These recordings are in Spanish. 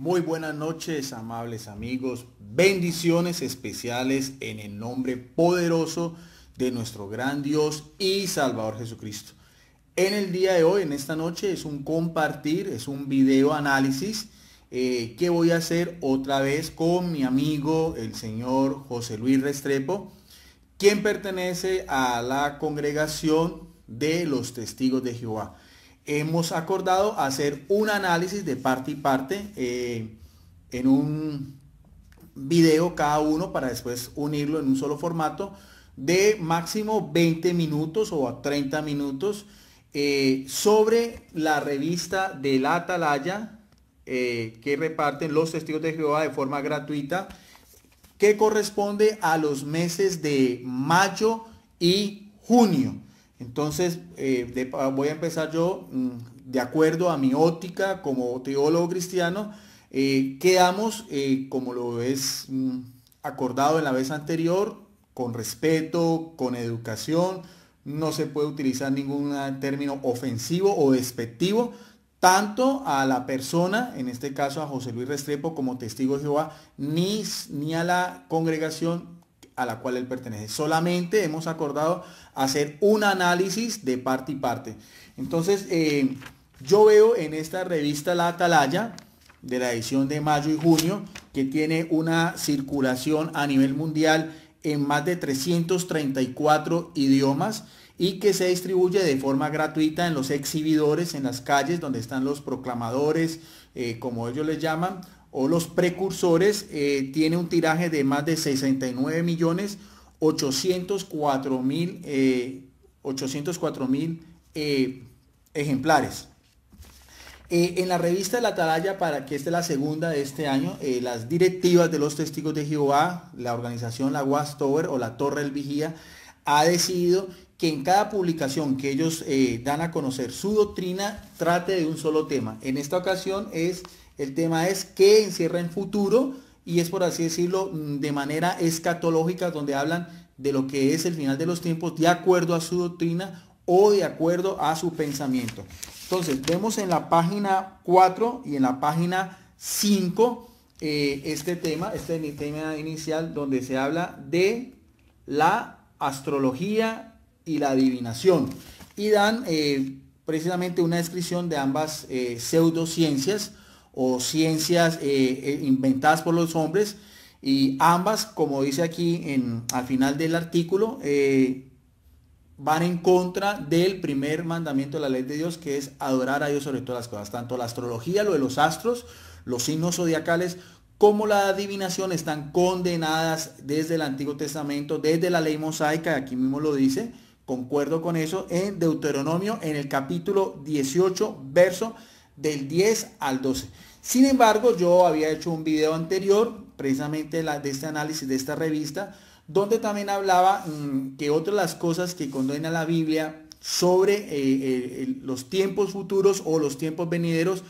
Muy buenas noches, amables amigos. Bendiciones especiales en el nombre poderoso de nuestro gran Dios y Salvador Jesucristo. En el día de hoy, en esta noche, es un compartir, es un video análisis que voy a hacer otra vez con mi amigo, el señor José Luis Restrepo, quien pertenece a la congregación de los Testigos de Jehová. Hemos acordado hacer un análisis de parte y parte en un video cada uno para después unirlo en un solo formato de máximo 20 minutos o 30 minutos sobre la revista de la Atalaya que reparten los Testigos de Jehová de forma gratuita, que corresponde a los meses de mayo y junio. Entonces voy a empezar yo de acuerdo a mi óptica como teólogo cristiano. Quedamos como lo es acordado en la vez anterior, con respeto, con educación. No se puede utilizar ningún término ofensivo o despectivo tanto a la persona, en este caso a José Luis Restrepo como testigo de Jehová, ni a la congregación a la cual él pertenece. Solamente hemos acordado hacer un análisis de parte y parte. Entonces, yo veo en esta revista La Atalaya, de la edición de mayo y junio, que tiene una circulación a nivel mundial en más de 334 idiomas y que se distribuye de forma gratuita en los exhibidores, en las calles donde están los proclamadores, como ellos les llaman, o los precursores. Tiene un tiraje de más de 69.804.000 ejemplares. En la revista de la Atalaya, para que esta es la segunda de este año, las directivas de los Testigos de Jehová, la organización, la Watchtower o la Torre del Vigía, ha decidido que en cada publicación que ellos dan a conocer su doctrina, trate de un solo tema. En esta ocasión el tema es qué encierra en futuro, y es, por así decirlo, de manera escatológica, donde hablan de lo que es el final de los tiempos de acuerdo a su doctrina o de acuerdo a su pensamiento. Entonces, vemos en la página 4 y en la página 5 este tema inicial, donde se habla de la astrología y la adivinación. Y dan precisamente una descripción de ambas pseudociencias o ciencias inventadas por los hombres. Y ambas, como dice aquí al final del artículo, van en contra del primer mandamiento de la ley de Dios, que es adorar a Dios sobre todas las cosas. Tanto la astrología, lo de los astros, los signos zodiacales, como la adivinación están condenadas desde el Antiguo Testamento, desde la ley mosaica, aquí mismo lo dice, concuerdo con eso, en Deuteronomio, en el capítulo 18, verso del 10 al 12. Sin embargo, yo había hecho un video anterior, precisamente de este análisis de esta revista, donde también hablaba que otra de las cosas que condena la Biblia sobre los tiempos futuros o los tiempos venideros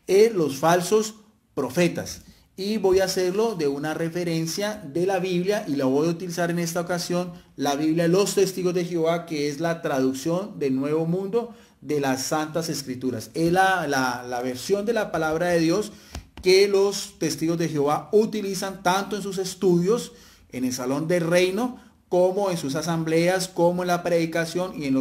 es los falsos profetas. Y voy a hacerlo de una referencia de la Biblia, y la voy a utilizar en esta ocasión, la Biblia de los Testigos de Jehová, que es la traducción del Nuevo Mundo de las Santas Escrituras. Es la versión de la palabra de Dios que los Testigos de Jehová utilizan tanto en sus estudios, en el salón del reino, como en sus asambleas, como en la predicación y en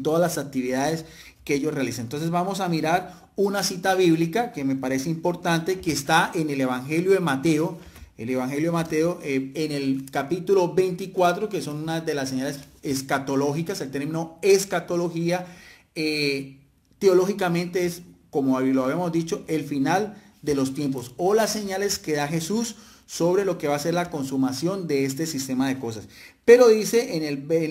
todas las actividades que ellos realizan. Entonces vamos a mirar una cita bíblica que me parece importante, que está en el Evangelio de Mateo. El Evangelio de Mateo, en el capítulo 24, que son una de las señales escatológicas. El término escatología teológicamente es, como lo habíamos dicho, el final de los tiempos o las señales que da Jesús sobre lo que va a ser la consumación de este sistema de cosas. Pero dice en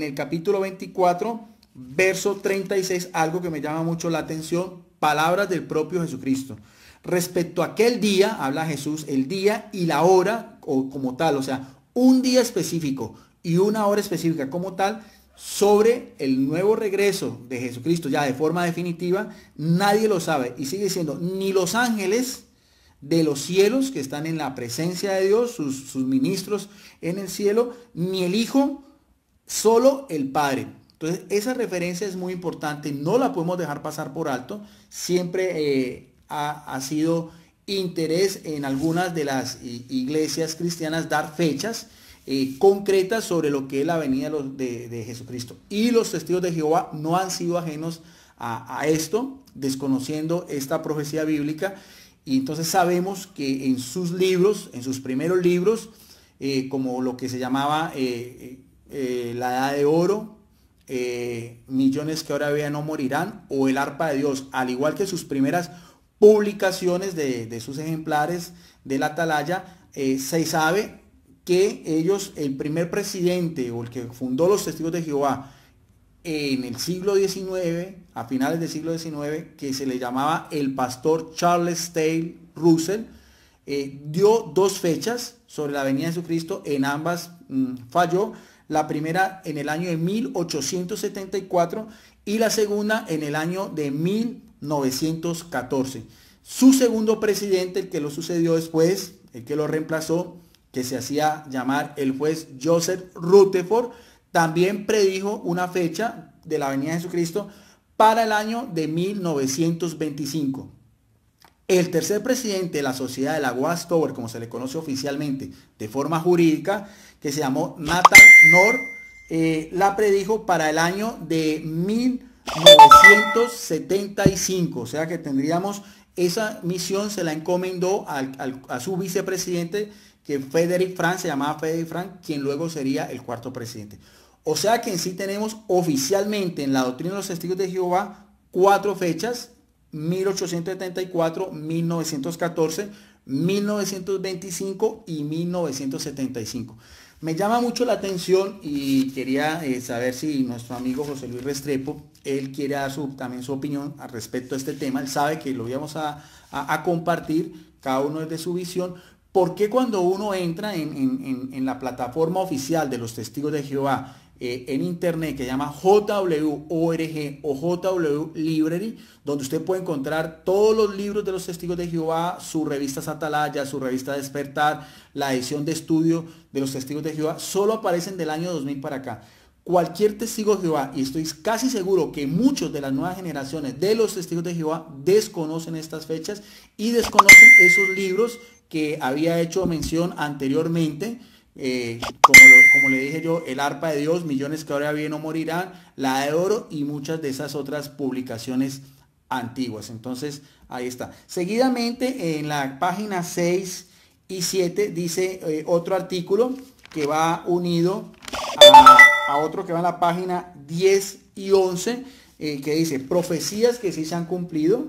el capítulo 24, verso 36, algo que me llama mucho la atención, palabras del propio Jesucristo. Respecto a aquel día, habla Jesús, el día y la hora o como tal, o sea, un día específico y una hora específica como tal, sobre el nuevo regreso de Jesucristo ya de forma definitiva, nadie lo sabe. Y sigue diciendo, ni los ángeles de los cielos que están en la presencia de Dios, sus ministros en el cielo, ni el Hijo, solo el Padre. Entonces esa referencia es muy importante, no la podemos dejar pasar por alto. Siempre ha sido interés en algunas de las iglesias cristianas dar fechas concretas sobre lo que es la venida de Jesucristo. Y los testigos de Jehová no han sido ajenos a esto, desconociendo esta profecía bíblica. Y entonces sabemos que en sus libros, en sus primeros libros, como lo que se llamaba la Edad de Oro, Millones que ahora vean no morirán, o El Arpa de Dios, al igual que sus primeras publicaciones de sus ejemplares de la Atalaya, se sabe que ellos, el primer presidente o el que fundó los Testigos de Jehová en el siglo XIX, a finales del siglo XIX, que se le llamaba el pastor Charles Taylor Russell, dio dos fechas sobre la venida de Jesucristo. En ambas falló. La primera en el año de 1874 y la segunda en el año de 1914. Su segundo presidente, el que lo sucedió después, el que lo reemplazó, que se hacía llamar el juez Joseph Rutherford, también predijo una fecha de la venida de Jesucristo para el año de 1925. El tercer presidente de la sociedad de la Watchtower, como se le conoce oficialmente de forma jurídica, que se llamó Nathan North, la predijo para el año de 1975. O sea que tendríamos esa misión, se la encomendó a su vicepresidente, que Frederick Frank, se llamaba Frederick Frank, quien luego sería el cuarto presidente. O sea que en sí tenemos oficialmente en la doctrina de los testigos de Jehová 4 fechas: 1874, 1914, 1925 y 1975. Me llama mucho la atención y quería saber si nuestro amigo José Luis Restrepo, él quiere dar también su opinión al respecto a este tema. Él sabe que lo íbamos a compartir, cada uno desde su visión. ¿Por qué cuando uno entra en la plataforma oficial de los Testigos de Jehová en internet, que se llama JW.org o JW Library, donde usted puede encontrar todos los libros de los Testigos de Jehová, su revista Atalaya, su revista Despertar, la edición de estudio de los Testigos de Jehová, solo aparecen del año 2000 para acá? Cualquier testigo de Jehová, y estoy casi seguro que muchos de las nuevas generaciones de los Testigos de Jehová desconocen estas fechas y desconocen esos libros que había hecho mención anteriormente, como le dije yo, El Arpa de Dios, Millones que ahora viven no morirán, La Edad de Oro y muchas de esas otras publicaciones antiguas. Entonces ahí está. Seguidamente en la página 6 y 7 dice otro artículo que va unido a otro que va en la página 10 y 11, que dice profecías que sí se han cumplido.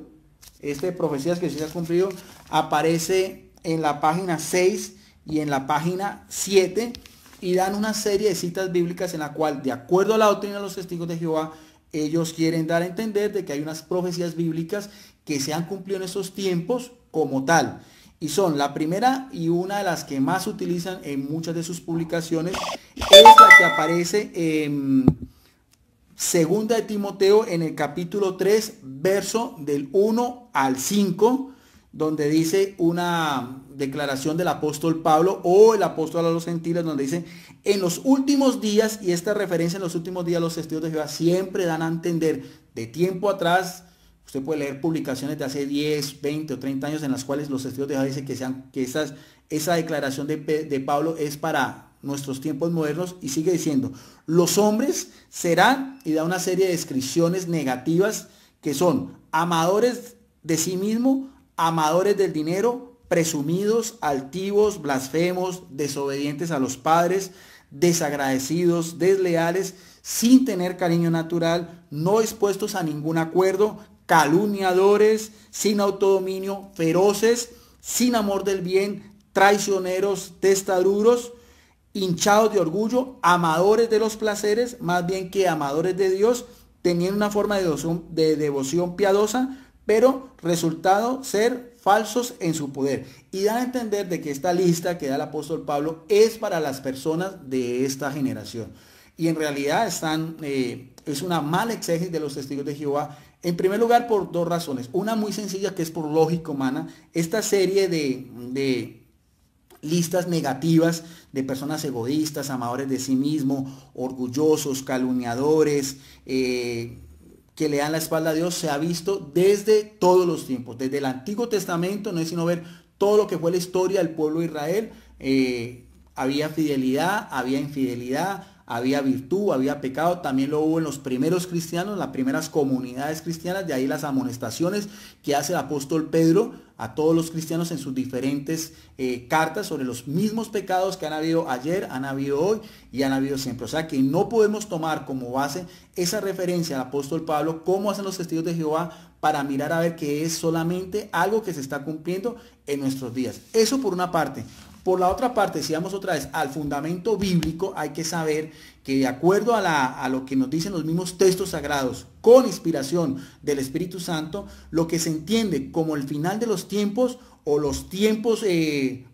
Profecías que sí se han cumplido aparece en la página 6 y en la página 7, y dan una serie de citas bíblicas en la cual, de acuerdo a la doctrina de los Testigos de Jehová, ellos quieren dar a entender de que hay unas profecías bíblicas que se han cumplido en esos tiempos como tal. Y son la primera y una de las que más utilizan en muchas de sus publicaciones, es la que aparece en Segunda de Timoteo en el capítulo 3, verso del 1 al 5, donde dice una declaración del apóstol Pablo o el apóstol a los gentiles, donde dice: en los últimos días, y esta referencia en los últimos días, los testigos de Jehová siempre dan a entender de tiempo atrás. Usted puede leer publicaciones de hace 10, 20 o 30 años en las cuales los testigos de Jehová dicen que esa declaración de Pablo es para nuestros tiempos modernos, y sigue diciendo: los hombres serán, y da una serie de descripciones negativas que son amadores de sí mismo, amadores del dinero, presumidos, altivos, blasfemos, desobedientes a los padres, desagradecidos, desleales, sin tener cariño natural, no expuestos a ningún acuerdo, calumniadores, sin autodominio, feroces, sin amor del bien, traicioneros, testarudos, hinchados de orgullo, amadores de los placeres, más bien que amadores de Dios, teniendo una forma de devoción piadosa, pero resultado ser falsos en su poder. Y dan a entender de que esta lista que da el apóstol Pablo es para las personas de esta generación. Y en realidad es una mala exégesis de los testigos de Jehová. En primer lugar, por dos razones. Una muy sencilla, que es por lógica humana. Esta serie de listas negativas de personas egoístas, amadores de sí mismo, orgullosos, calumniadores, que le dan la espalda a Dios se ha visto desde todos los tiempos. Desde el Antiguo Testamento no es sino ver todo lo que fue la historia del pueblo de Israel. Había fidelidad, había infidelidad, había virtud, había pecado. También lo hubo en los primeros cristianos, las primeras comunidades cristianas. De ahí las amonestaciones que hace el apóstol Pedro a todos los cristianos en sus diferentes cartas sobre los mismos pecados que han habido ayer, han habido hoy y han habido siempre. O sea que no podemos tomar como base esa referencia al apóstol Pablo, cómo hacen los testigos de Jehová, para mirar a ver que es solamente algo que se está cumpliendo en nuestros días. Eso por una parte. Por la otra parte, si vamos otra vez al fundamento bíblico, hay que saber que de acuerdo a lo que nos dicen los mismos textos sagrados, con inspiración del Espíritu Santo, lo que se entiende como el final de los tiempos o los tiempos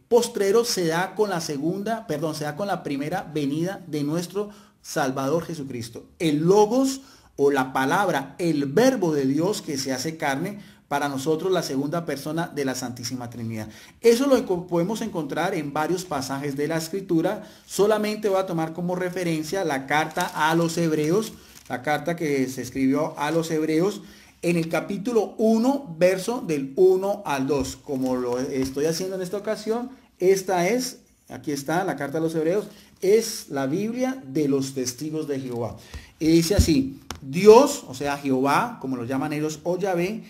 postreros se da con la primera venida de nuestro Salvador Jesucristo. El Logos o la palabra, el verbo de Dios que se hace carne, para nosotros la segunda persona de la Santísima Trinidad. Eso lo podemos encontrar en varios pasajes de la Escritura. Solamente voy a tomar como referencia la carta a los Hebreos, la carta que se escribió a los Hebreos en el capítulo 1, verso del 1 al 2. Como lo estoy haciendo en esta ocasión, aquí está la carta a los Hebreos, es la Biblia de los testigos de Jehová. Y dice así: Dios, o sea Jehová, como lo llaman ellos, o Yahvé,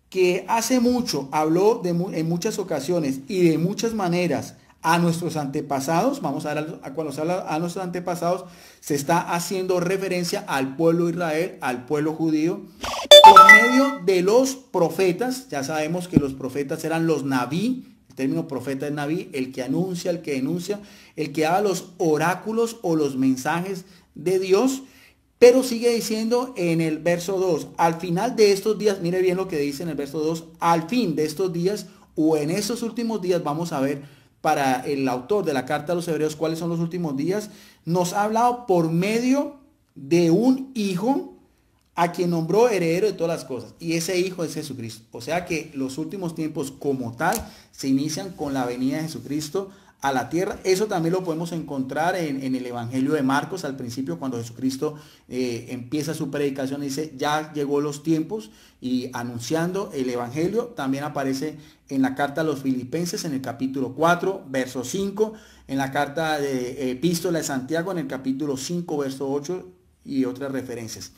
que hace mucho habló en muchas ocasiones y de muchas maneras a nuestros antepasados. Vamos a ver, cuando se habla a nuestros antepasados, se está haciendo referencia al pueblo de Israel, al pueblo judío, por medio de los profetas. Ya sabemos que los profetas eran los naví. El término profeta es naví, el que anuncia, el que denuncia, el que da los oráculos o los mensajes de Dios. Pero sigue diciendo en el verso 2, al final de estos días, mire bien lo que dice en el verso 2, al fin de estos días o en estos últimos días, vamos a ver para el autor de la carta a los Hebreos cuáles son los últimos días. Nos ha hablado por medio de un hijo a quien nombró heredero de todas las cosas. Y ese hijo es Jesucristo. O sea que los últimos tiempos como tal se inician con la venida de Jesucristo a la tierra. Eso también lo podemos encontrar en el Evangelio de Marcos, al principio, cuando Jesucristo empieza su predicación, dice, ya llegó los tiempos, y anunciando el Evangelio. También aparece en la carta a los Filipenses, en el capítulo 4, verso 5, en la carta de Epístola de Santiago, en el capítulo 5, verso 8, y otras referencias.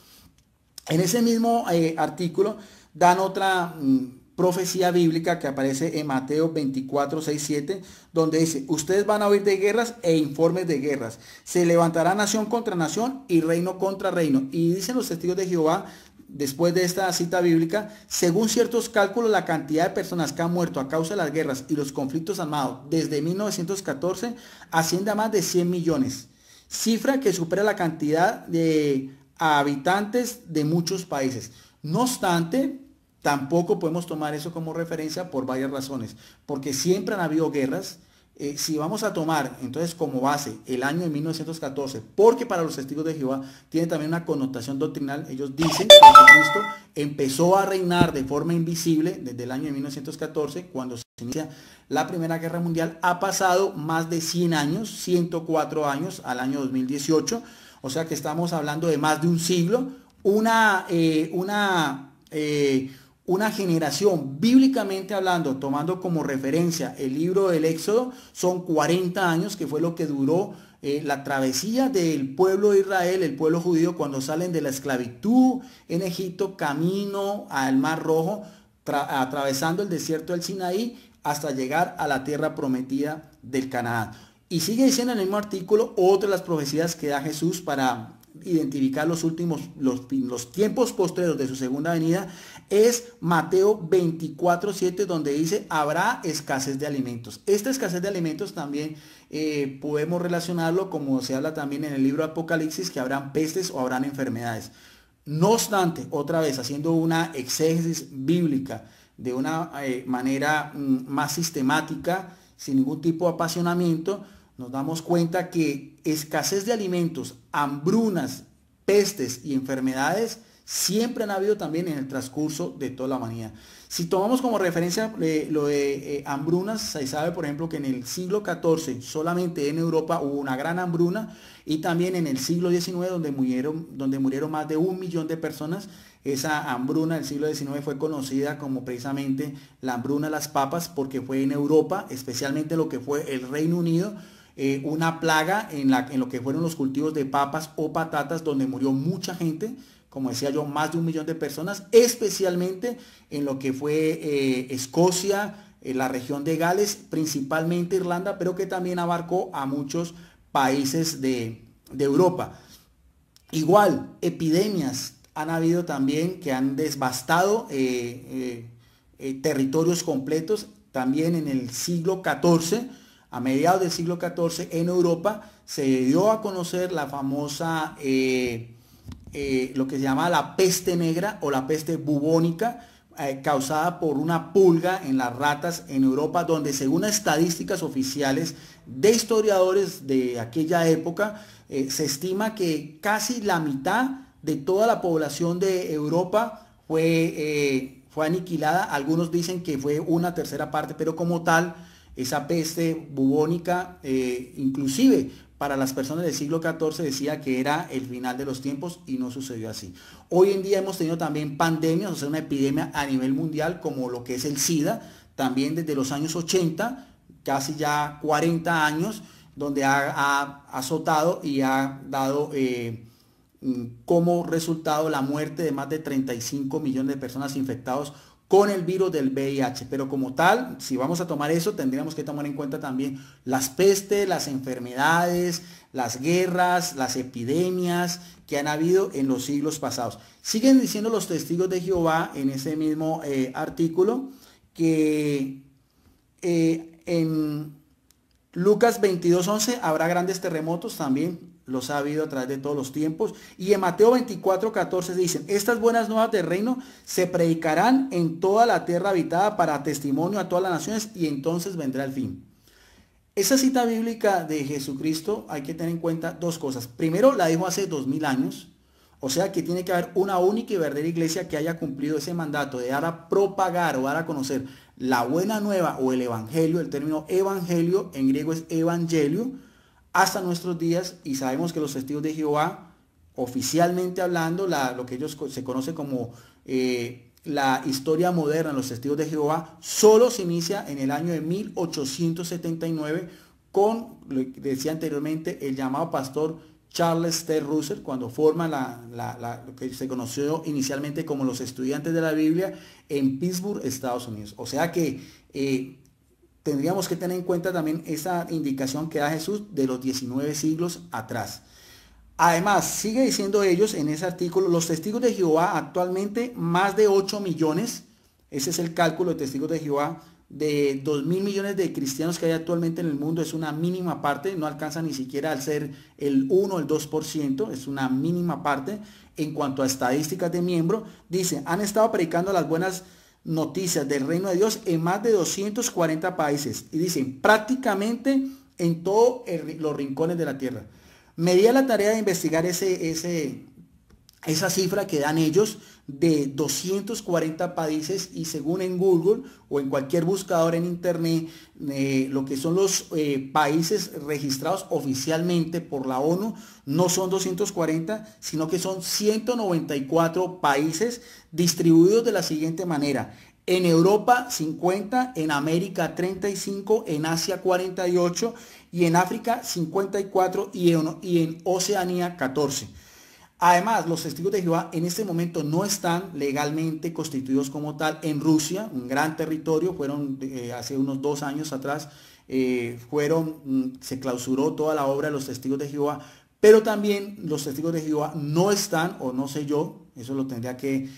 En ese mismo artículo dan otra profecía bíblica que aparece en Mateo 24, 6, 7, donde dice: ustedes van a oír de guerras e informes de guerras. Se levantará nación contra nación y reino contra reino. Y dicen los testigos de Jehová, después de esta cita bíblica, según ciertos cálculos, la cantidad de personas que han muerto a causa de las guerras y los conflictos armados desde 1914 asciende a más de 100 millones. Cifra que supera la cantidad de habitantes de muchos países. No obstante, tampoco podemos tomar eso como referencia por varias razones, porque siempre han habido guerras. Si vamos a tomar entonces como base el año de 1914, porque para los testigos de Jehová tiene también una connotación doctrinal, ellos dicen que Jesucristo empezó a reinar de forma invisible desde el año de 1914, cuando se inicia la Primera Guerra Mundial. Ha pasado más de 100 años, 104 años al año 2018, o sea que estamos hablando de más de un siglo, una generación, bíblicamente hablando, tomando como referencia el libro del Éxodo, son 40 años, que fue lo que duró la travesía del pueblo de Israel, el pueblo judío, cuando salen de la esclavitud en Egipto, camino al Mar Rojo, atravesando el desierto del Sinaí, hasta llegar a la tierra prometida del Canaán. Y sigue diciendo en el mismo artículo otra de las profecías que da Jesús para identificar los tiempos postreros de su segunda venida, es Mateo 24, 7, donde dice: habrá escasez de alimentos. Esta escasez de alimentos también podemos relacionarlo, como se habla también en el libro de Apocalipsis, que habrán pestes o habrán enfermedades. No obstante, otra vez haciendo una exégesis bíblica de una manera más sistemática, sin ningún tipo de apasionamiento, nos damos cuenta que escasez de alimentos, hambrunas, pestes y enfermedades siempre han habido también en el transcurso de toda la humanidad. Si tomamos como referencia lo de hambrunas, se sabe por ejemplo que en el siglo XIV solamente en Europa hubo una gran hambruna, y también en el siglo XIX donde murieron más de 1 millón de personas Esa hambruna del siglo XIX fue conocida como precisamente la hambruna de las papas, porque fue en Europa, especialmente lo que fue el Reino Unido, una plaga en lo que fueron los cultivos de papas o patatas, donde murió mucha gente, como decía yo, más de 1 millón de personas, especialmente en lo que fue Escocia, la región de Gales, principalmente Irlanda, pero que también abarcó a muchos países de Europa. Igual, epidemias han habido también que han devastado territorios completos, también en el siglo XIV. A mediados del siglo XIV en Europa se dio a conocer la famosa, lo que se llama la peste negra o la peste bubónica, causada por una pulga en las ratas en Europa, donde según estadísticas oficiales de historiadores de aquella época, se estima que casi la mitad de toda la población de Europa fue aniquilada. Algunos dicen que fue 1/3 parte, pero como tal, esa peste bubónica, inclusive para las personas del siglo XIV, decía que era el final de los tiempos, y no sucedió así. Hoy en día hemos tenido también pandemias, o sea, una epidemia a nivel mundial, como lo que es el SIDA, también desde los años 80, casi ya 40 años, donde ha azotado y ha dado como resultado la muerte de más de 35 millones de personas infectados con el virus del VIH. Pero como tal, si vamos a tomar eso, tendríamos que tomar en cuenta también las pestes, las enfermedades, las guerras, las epidemias que han habido en los siglos pasados. Siguen diciendo los testigos de Jehová en ese mismo artículo que en Lucas 22:11 habrá grandes terremotos, también los ha habido a través de todos los tiempos. Y en Mateo 24:14 dicen: estas buenas nuevas del reino se predicarán en toda la tierra habitada para testimonio a todas las naciones, y entonces vendrá el fin. Esa cita bíblica de Jesucristo, hay que tener en cuenta dos cosas. Primero, la dijo hace 2000 años. O sea que tiene que haber una única y verdadera iglesia que haya cumplido ese mandato de dar a propagar o dar a conocer la buena nueva o el evangelio. El término evangelio en griego es evangelio, hasta nuestros días. Y sabemos que los testigos de Jehová, oficialmente hablando, lo que ellos se conoce como la historia moderna de los testigos de Jehová, solo se inicia en el año de 1879 con, lo que decía anteriormente, el llamado pastor Charles T. Russell, cuando forma lo que se conoció inicialmente como los estudiantes de la Biblia en Pittsburgh, Estados Unidos. O sea que tendríamos que tener en cuenta también esa indicación que da Jesús de los 19 siglos atrás. Además, sigue diciendo ellos en ese artículo, los testigos de Jehová actualmente más de 8 millones, ese es el cálculo de testigos de Jehová, de 2.000 millones de cristianos que hay actualmente en el mundo, es una mínima parte, no alcanza ni siquiera al ser el 1 o el 2%, es una mínima parte en cuanto a estadísticas de miembros. Dice, han estado predicando las buenas noticias del reino de Dios en más de 240 países, y dicen, prácticamente en todos los rincones de la tierra. Me di a la tarea de investigar esa cifra que dan ellos de 240 países, y según en Google o en cualquier buscador en internet, lo que son los países registrados oficialmente por la ONU no son 240, sino que son 194 países distribuidos de la siguiente manera: en Europa 50, en América 35, en Asia 48, y en África 54, y en Oceanía 14. Además, los testigos de Jehová en este momento no están legalmente constituidos como tal en Rusia, un gran territorio. Fueron hace unos 2 años atrás, se clausuró toda la obra de los testigos de Jehová, pero también los testigos de Jehová no están, o no sé yo, eso lo tendría que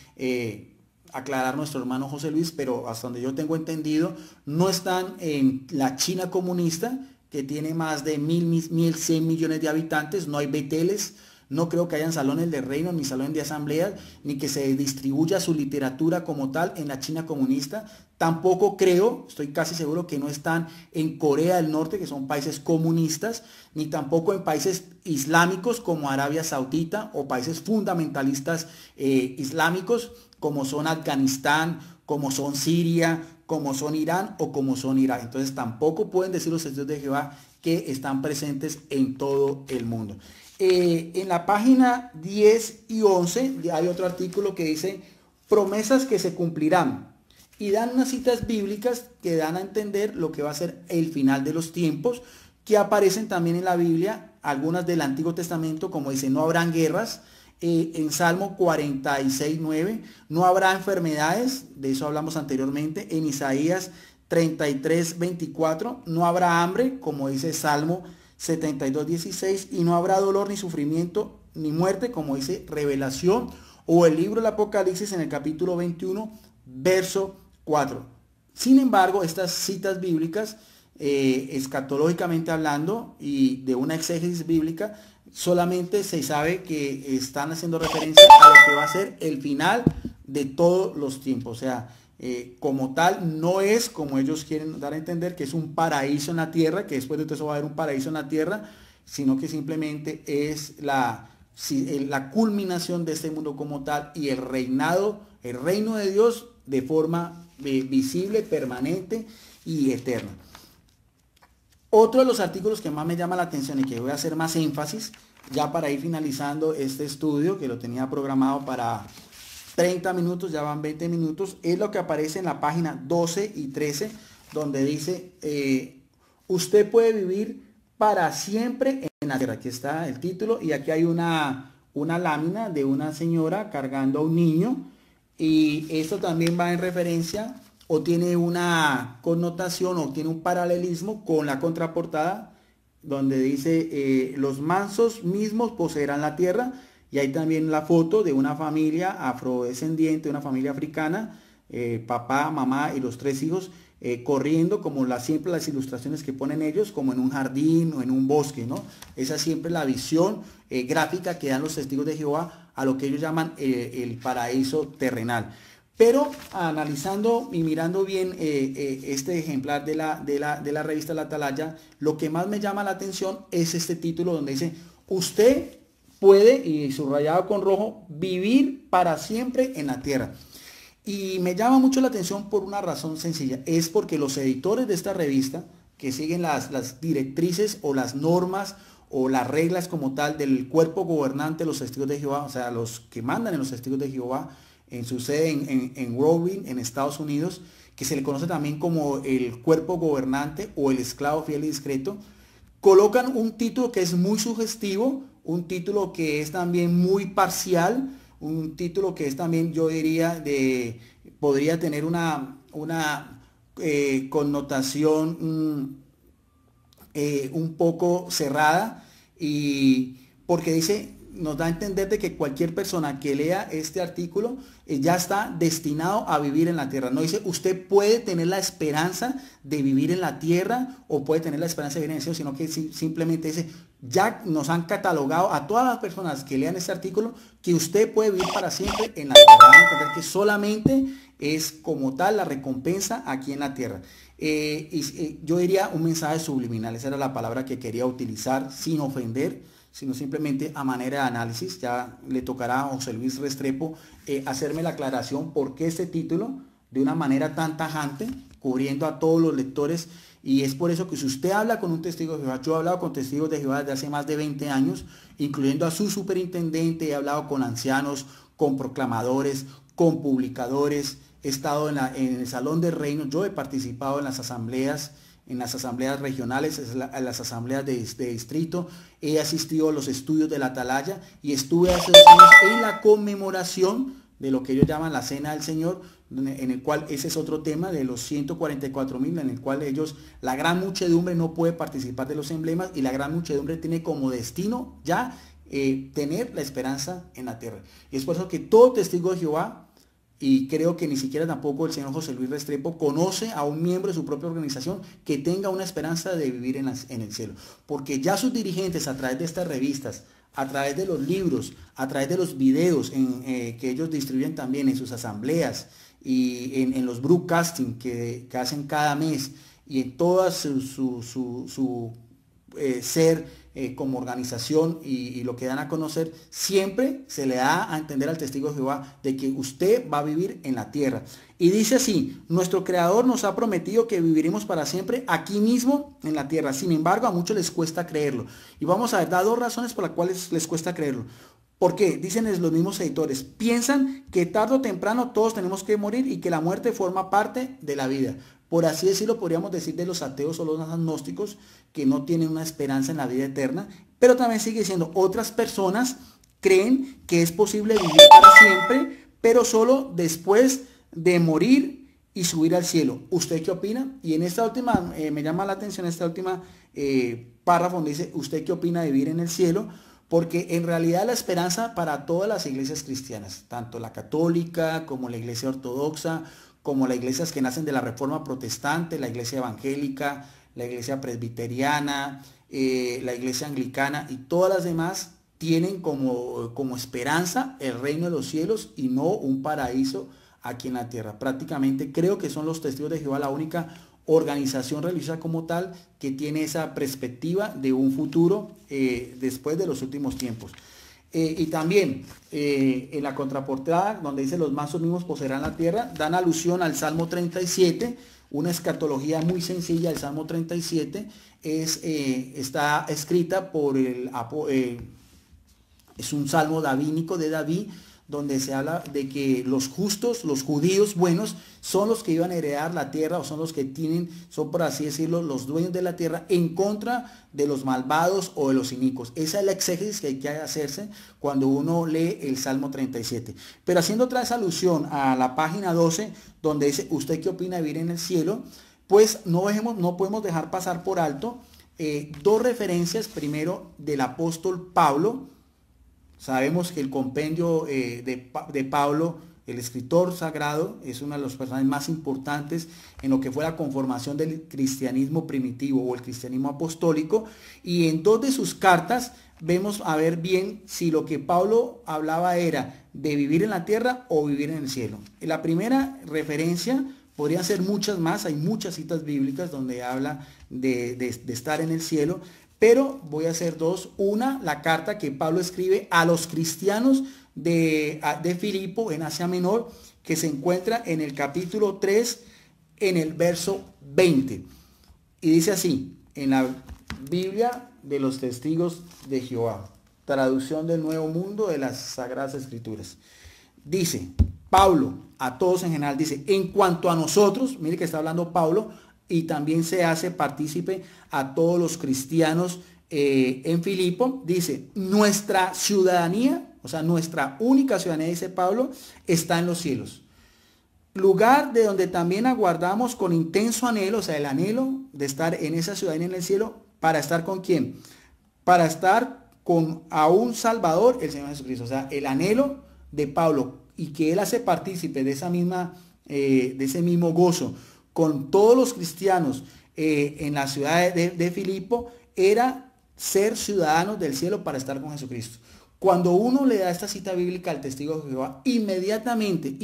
aclarar nuestro hermano José Luis, pero hasta donde yo tengo entendido, no están en la China comunista, que tiene más de 1.100 millones de habitantes. No hay beteles. No creo que hayan salones de reino, ni salones de asambleas, ni que se distribuya su literatura como tal en la China comunista. Tampoco creo, estoy casi seguro que no están en Corea del Norte, que son países comunistas, ni tampoco en países islámicos como Arabia Saudita, o países fundamentalistas islámicos como son Afganistán, como son Siria, como son Irán o como son Irak. Entonces tampoco pueden decir los testigos de Jehová que están presentes en todo el mundo. En la página 10 y 11 hay otro artículo que dice promesas que se cumplirán, y dan unas citas bíblicas que dan a entender lo que va a ser el final de los tiempos, que aparecen también en la Biblia, algunas del Antiguo Testamento, como dice, no habrán guerras. En Salmo 46:9, no habrá enfermedades, de eso hablamos anteriormente. En Isaías 33:24, no habrá hambre, como dice Salmo 72:16, y no habrá dolor ni sufrimiento ni muerte, como dice Revelación o el libro del Apocalipsis en el capítulo 21, verso 4. Sin embargo, estas citas bíblicas, escatológicamente hablando y de una exégesis bíblica, solamente se sabe que están haciendo referencia a lo que va a ser el final de todos los tiempos. O sea, como tal, no es como ellos quieren dar a entender que es un paraíso en la tierra, que después de todo eso va a haber un paraíso en la tierra, sino que simplemente es la culminación de este mundo como tal, y el reino de Dios de forma visible, permanente y eterna. Otro de los artículos que más me llama la atención y que voy a hacer más énfasis, ya para ir finalizando este estudio, que lo tenía programado para 30 minutos, ya van 20 minutos, es lo que aparece en la página 12 y 13, donde dice, usted puede vivir para siempre en la tierra. Aquí está el título, y aquí hay una lámina de una señora cargando a un niño, y esto también va en referencia o tiene una connotación o tiene un paralelismo con la contraportada, donde dice los mansos mismos poseerán la tierra, y hay también la foto de una familia afrodescendiente, una familia africana, papá, mamá y los 3 hijos, corriendo, como siempre las ilustraciones que ponen ellos, como en un jardín o en un bosque, ¿no? Esa es siempre la visión gráfica que dan los testigos de Jehová a lo que ellos llaman el paraíso terrenal. Pero analizando y mirando bien este ejemplar de la revista La Atalaya, lo que más me llama la atención es este título donde dice, usted puede, y subrayado con rojo, vivir para siempre en la tierra. Y me llama mucho la atención por una razón sencilla, es porque los editores de esta revista, que siguen las directrices o las normas o las reglas como tal del cuerpo gobernante de los testigos de Jehová, o sea, los que mandan en los testigos de Jehová, en su sede en Rowing, en Estados Unidos, que se le conoce también como el cuerpo gobernante o el esclavo fiel y discreto, colocan un título que es muy sugestivo, un título que es también muy parcial, un título que es también, yo diría, podría tener una connotación un poco cerrada, y porque dice, nos da a entender de que cualquier persona que lea este artículo ya está destinado a vivir en la tierra. No dice usted puede tener la esperanza de vivir en la tierra o puede tener la esperanza de vivir en el cielo, sino que simplemente dice, ya nos han catalogado a todas las personas que lean este artículo que usted puede vivir para siempre en la tierra. Van a entender que solamente es como tal la recompensa aquí en la tierra. Yo diría un mensaje subliminal, esa era la palabra que quería utilizar, sin ofender, sino simplemente a manera de análisis. Ya le tocará a José Luis Restrepo hacerme la aclaración por qué este título, de una manera tan tajante, cubriendo a todos los lectores. Y es por eso que si usted habla con un testigo de Jehová, yo he hablado con testigos de Jehová desde hace más de 20 años, incluyendo a su superintendente, he hablado con ancianos, con proclamadores, con publicadores, he estado en el Salón del Reino, yo he participado en las asambleas regionales, en las asambleas de distrito, he asistido a los estudios de la Atalaya y estuve hace 2 años en la conmemoración de lo que ellos llaman la Cena del Señor, en el cual ese es otro tema de los 144,000, en el cual la gran muchedumbre no puede participar de los emblemas, y la gran muchedumbre tiene como destino ya tener la esperanza en la tierra. Y es por eso que todo testigo de Jehová, y creo que ni siquiera tampoco el señor José Luis Restrepo, conoce a un miembro de su propia organización que tenga una esperanza de vivir en el cielo. Porque ya sus dirigentes, a través de estas revistas, a través de los libros, a través de los videos que ellos distribuyen también en sus asambleas y en los broadcasting que hacen cada mes, y en toda su ser como organización y lo que dan a conocer, siempre se le da a entender al testigo de Jehová de que usted va a vivir en la tierra. Y dice así: nuestro Creador nos ha prometido que viviremos para siempre aquí mismo en la tierra. Sin embargo, a muchos les cuesta creerlo. Y vamos a dar dos razones por las cuales les cuesta creerlo. ¿Por qué? Dicen los mismos editores: piensan que tarde o temprano todos tenemos que morir y que la muerte forma parte de la vida. Por así decirlo, podríamos decir de los ateos o los agnósticos, que no tienen una esperanza en la vida eterna. Pero también sigue diciendo, otras personas creen que es posible vivir para siempre, pero solo después de morir y subir al cielo. ¿Usted qué opina? Y en esta última, me llama la atención esta última párrafo donde dice, ¿usted qué opina de vivir en el cielo? Porque en realidad la esperanza para todas las iglesias cristianas, tanto la católica como la iglesia ortodoxa, como las iglesias que nacen de la Reforma Protestante, la iglesia evangélica, la iglesia presbiteriana, la iglesia anglicana y todas las demás, tienen como esperanza el reino de los cielos y no un paraíso aquí en la tierra. Prácticamente creo que son los testigos de Jehová la única organización religiosa como tal que tiene esa perspectiva de un futuro después de los últimos tiempos. Y también en la contraportada, donde dice los mansos mismos poseerán la tierra, dan alusión al Salmo 37, una escatología muy sencilla. El Salmo 37 está escrita por es un salmo davídico de David, donde se habla de que los justos, los judíos buenos, son los que iban a heredar la tierra, o son los que son por así decirlo, los dueños de la tierra, en contra de los malvados o de los inicuos. Esa es la exégesis que hay que hacerse cuando uno lee el Salmo 37. Pero haciendo otra vez alusión a la página 12, donde dice, ¿usted qué opina de vivir en el cielo? Pues no podemos dejar pasar por alto dos referencias, primero del apóstol Pablo. Sabemos que el compendio de Pablo, el escritor sagrado, es uno de los personajes más importantes en lo que fue la conformación del cristianismo primitivo o el cristianismo apostólico. Y en dos de sus cartas vemos a ver bien si lo que Pablo hablaba era de vivir en la tierra o vivir en el cielo. En la primera referencia, podrían ser muchas más, hay muchas citas bíblicas donde habla de estar en el cielo. Pero voy a hacer dos. Una, la carta que Pablo escribe a los cristianos de Filipo en Asia Menor, que se encuentra en el capítulo 3, en el verso 20. Y dice así, en la Biblia de los Testigos de Jehová, traducción del Nuevo Mundo de las Sagradas Escrituras. Dice, Pablo, a todos en general, dice, en cuanto a nosotros, mire que está hablando Pablo, y también se hace partícipe a todos los cristianos en Filipo, dice, nuestra ciudadanía, o sea, nuestra única ciudadanía, dice Pablo, está en los cielos. Lugar de donde también aguardamos con intenso anhelo, o sea, el anhelo de estar en esa ciudadanía en el cielo, ¿para estar con quién? Para estar con a un Salvador, el Señor Jesucristo. O sea, el anhelo de Pablo y que él hace partícipe de ese mismo gozo con todos los cristianos en la ciudad de Filipo, era ser ciudadanos del cielo para estar con Jesucristo. Cuando uno le da esta cita bíblica al testigo de Jehová, inmediatamente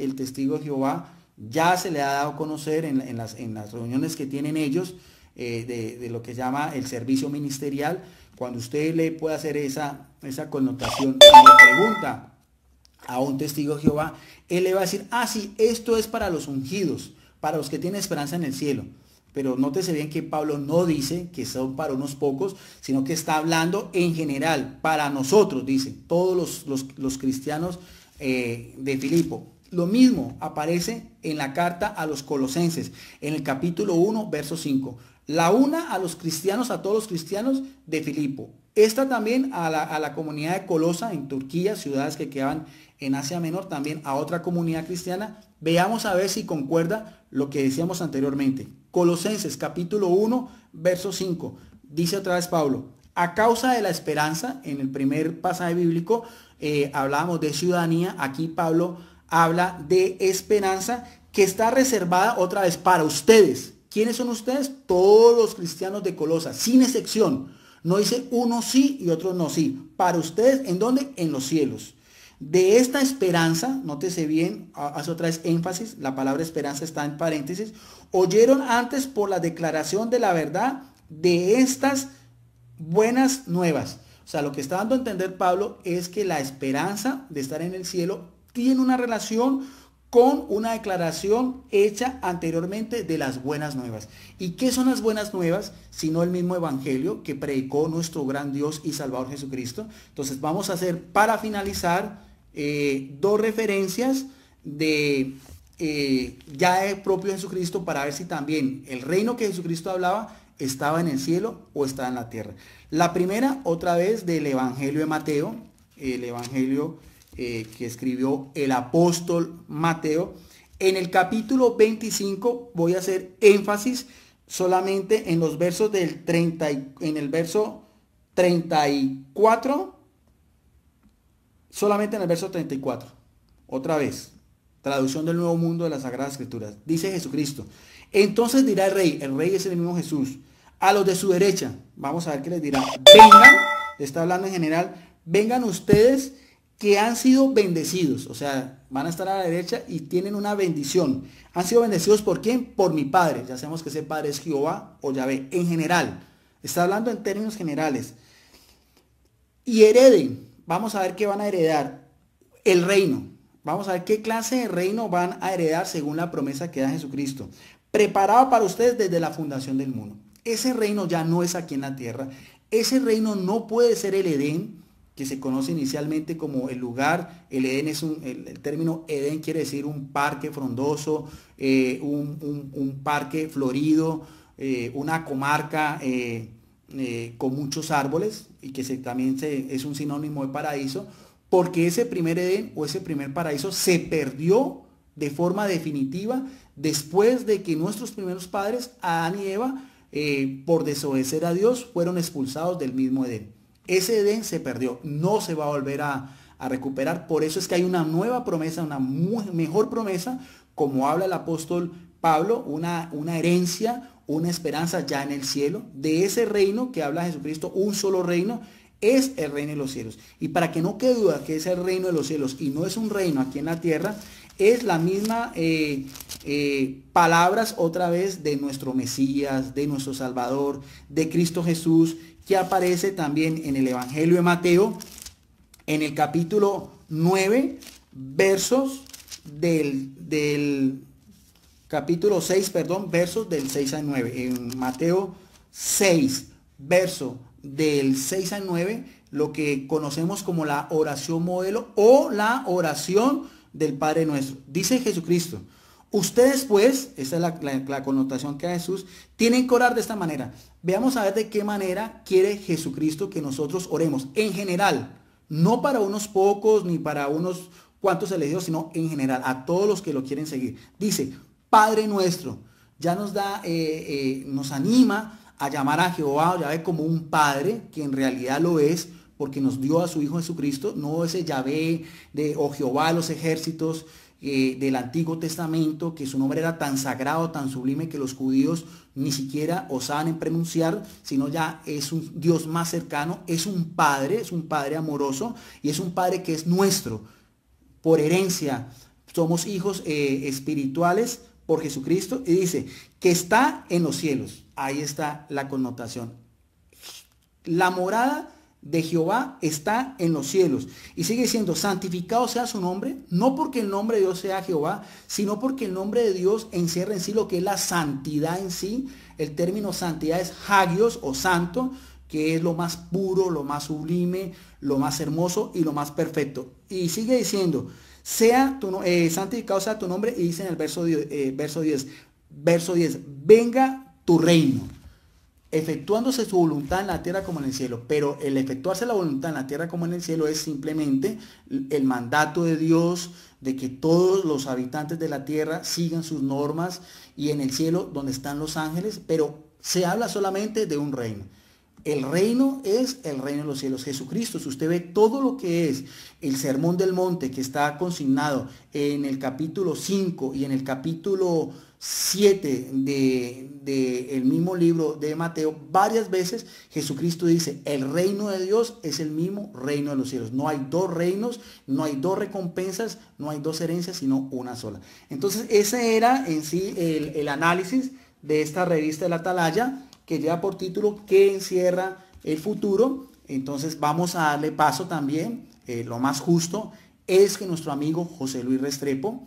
el testigo de Jehová ya se le ha dado a conocer en las reuniones que tienen ellos, de lo que se llama el servicio ministerial. Cuando usted le puede hacer esa connotación y le pregunta a un testigo de Jehová, él le va a decir, sí, esto es para los ungidos, para los que tienen esperanza en el cielo. Pero nótese bien que Pablo no dice que son para unos pocos, sino que está hablando en general, para nosotros, dice, todos los cristianos de Filipo. Lo mismo aparece en la carta a los Colosenses, en el capítulo 1, verso 5. La una a los cristianos, a todos los cristianos de Filipo. Esta también a la comunidad de Colosa en Turquía, ciudades que quedaban en Asia Menor, también a otra comunidad cristiana. Veamos a ver si concuerda lo que decíamos anteriormente. Colosenses capítulo 1, verso 5. Dice otra vez Pablo, a causa de la esperanza, en el primer pasaje bíblico hablábamos de ciudadanía, aquí Pablo habla de esperanza que está reservada otra vez para ustedes. ¿Quiénes son ustedes? Todos los cristianos de Colosa, sin excepción. No dice uno sí y otro no sí. Para ustedes, ¿en dónde? En los cielos. De esta esperanza, nótese bien, hace otra vez énfasis, la palabra esperanza está en paréntesis, oyeron antes por la declaración de la verdad de estas buenas nuevas. O sea, lo que está dando a entender Pablo es que la esperanza de estar en el cielo tiene una relación con una declaración hecha anteriormente de las buenas nuevas. ¿Y qué son las buenas nuevas? Sino el mismo evangelio que predicó nuestro gran Dios y Salvador Jesucristo. Entonces vamos a hacer, para finalizar, dos referencias de ya el propio Jesucristo, para ver si también el reino que Jesucristo hablaba estaba en el cielo o estaba en la tierra. La primera, otra vez, del Evangelio de Mateo, el Evangelio que escribió el apóstol Mateo. En el capítulo 25 voy a hacer énfasis solamente en los versos del 30, en el verso 34, solamente en el verso 34. Otra vez, traducción del Nuevo Mundo de las Sagradas Escrituras. Dice Jesucristo: entonces dirá el rey es el mismo Jesús, a los de su derecha, vamos a ver qué les dirá: vengan, le está hablando en general, vengan ustedes que han sido bendecidos, o sea, van a estar a la derecha y tienen una bendición. Han sido bendecidos ¿por quién? Por mi Padre. Ya sabemos que ese Padre es Jehová o Yahvé, en general. Está hablando en términos generales. Y hereden, vamos a ver qué van a heredar. El reino. Vamos a ver qué clase de reino van a heredar según la promesa que da Jesucristo. Preparado para ustedes desde la fundación del mundo. Ese reino ya no es aquí en la tierra. Ese reino no puede ser el Edén, que se conoce inicialmente como el lugar. El Edén es el término Edén quiere decir un parque frondoso, un parque florido, una comarca con muchos árboles, y que también es un sinónimo de paraíso, porque ese primer Edén o ese primer paraíso se perdió de forma definitiva después de que nuestros primeros padres, Adán y Eva, por desobedecer a Dios, fueron expulsados del mismo Edén. Ese Edén se perdió, no se va a volver a recuperar. Por eso es que hay una nueva promesa, una mejor promesa, como habla el apóstol Pablo, una herencia, una esperanza ya en el cielo, de ese reino que habla Jesucristo. Un solo reino es el reino de los cielos. Y para que no quede duda que es el reino de los cielos y no es un reino aquí en la tierra, es la misma palabras otra vez de nuestro Mesías, de nuestro Salvador, de Cristo Jesús, que aparece también en el Evangelio de Mateo, en el capítulo 9, versos del capítulo 6, perdón, versos del 6 al 9. En Mateo 6, verso del 6 al 9, lo que conocemos como la oración modelo o la oración del Padre Nuestro. Dice Jesucristo: ustedes pues, esa es la connotación que da Jesús, tienen que orar de esta manera. Veamos a ver de qué manera quiere Jesucristo que nosotros oremos. En general, no para unos pocos ni para unos cuantos elegidos, sino en general, a todos los que lo quieren seguir. Dice: Padre Nuestro. Ya nos da, nos anima a llamar a Jehová o Yahvé como un Padre, que en realidad lo es, porque nos dio a su Hijo Jesucristo, no ese Yahvé o Jehová de los ejércitos del Antiguo Testamento, que su nombre era tan sagrado, tan sublime, que los judíos ni siquiera osaban en pronunciar, sino ya es un Dios más cercano, es un Padre amoroso, y es un Padre que es nuestro, por herencia. Somos hijos espirituales por Jesucristo, y dice que está en los cielos. Ahí está la connotación. La morada de Jehová está en los cielos. Y sigue diciendo: santificado sea su nombre, no porque el nombre de Dios sea Jehová, sino porque el nombre de Dios encierra en sí lo que es la santidad en sí. El término santidad es hagios o santo, que es lo más puro, lo más sublime, lo más hermoso y lo más perfecto. Y sigue diciendo: santificado sea tu nombre, y dice en el verso 10, venga tu reino, efectuándose su voluntad en la tierra como en el cielo. Pero el efectuarse la voluntad en la tierra como en el cielo es simplemente el mandato de Dios de que todos los habitantes de la tierra sigan sus normas, y en el cielo donde están los ángeles, pero se habla solamente de un reino. El reino es el reino de los cielos. Jesucristo, si usted ve todo lo que es el Sermón del Monte, que está consignado en el capítulo 5 y en el capítulo 7 del mismo libro de Mateo, varias veces Jesucristo dice: el reino de Dios es el mismo reino de los cielos. No hay dos reinos, no hay dos recompensas, no hay dos herencias, sino una sola. Entonces ese era en sí el análisis de esta revista de la Atalaya. que lleva por título ¿Qué encierra el futuro? Entonces vamos a darle paso también. Lo más justo es que nuestro amigo José Luis Restrepo,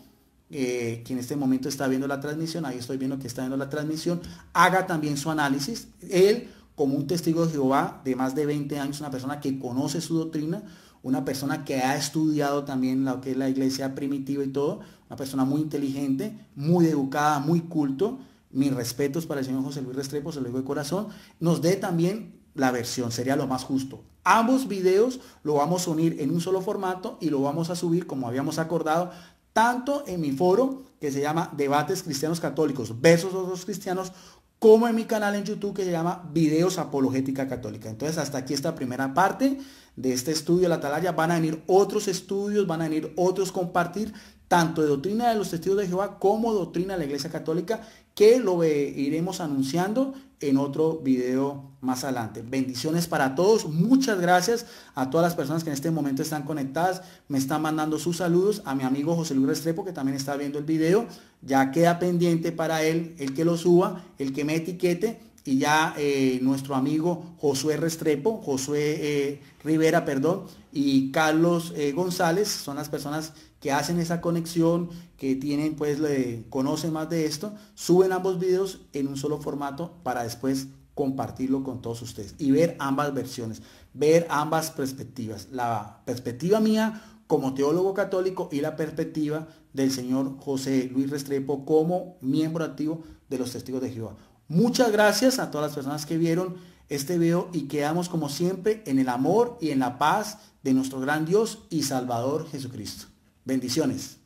que en este momento está viendo la transmisión, ahí estoy viendo que está viendo la transmisión, haga también su análisis. Él, como un testigo de Jehová de más de 20 años, una persona que conoce su doctrina, una persona que ha estudiado también lo que es la iglesia primitiva y todo, una persona muy inteligente, muy educada, muy culto. Mis respetos para el señor José Luis Restrepo, se lo digo de corazón. Nos dé también la versión, sería lo más justo. Ambos videos lo vamos a unir en un solo formato y lo vamos a subir, como habíamos acordado, tanto en mi foro, que se llama Debates Cristianos Católicos versus Otros Cristianos, como en mi canal en YouTube, que se llama Videos Apologética Católica. Entonces, hasta aquí esta primera parte de este estudio de la Atalaya. Van a venir otros estudios, van a venir otros compartir, tanto de doctrina de los testigos de Jehová como doctrina de la Iglesia Católica, que lo iremos anunciando en otro video más adelante. Bendiciones para todos. Muchas gracias a todas las personas que en este momento están conectadas. Me están mandando sus saludos a mi amigo José Luis Restrepo, que también está viendo el video. Ya queda pendiente para él el que lo suba, el que me etiquete. Y ya nuestro amigo Josué Restrepo, Josué Rivera, perdón, y Carlos González son las personas que hacen esa conexión, que tienen, pues, conocen más de esto, suben ambos videos en un solo formato para después compartirlo con todos ustedes y ver ambas versiones, ver ambas perspectivas, la perspectiva mía como teólogo católico y la perspectiva del señor José Luis Restrepo como miembro activo de los Testigos de Jehová. Muchas gracias a todas las personas que vieron este video y quedamos como siempre en el amor y en la paz de nuestro gran Dios y Salvador Jesucristo. Bendiciones.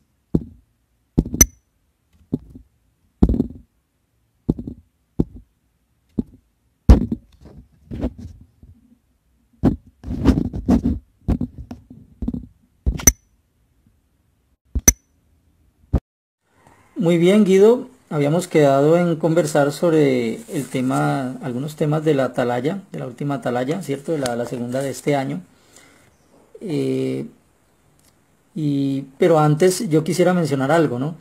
Muy bien, Guido. Habíamos quedado en conversar sobre el tema, algunos temas de la atalaya, de la última atalaya, ¿cierto? De la segunda de este año. Pero antes yo quisiera mencionar algo, ¿no?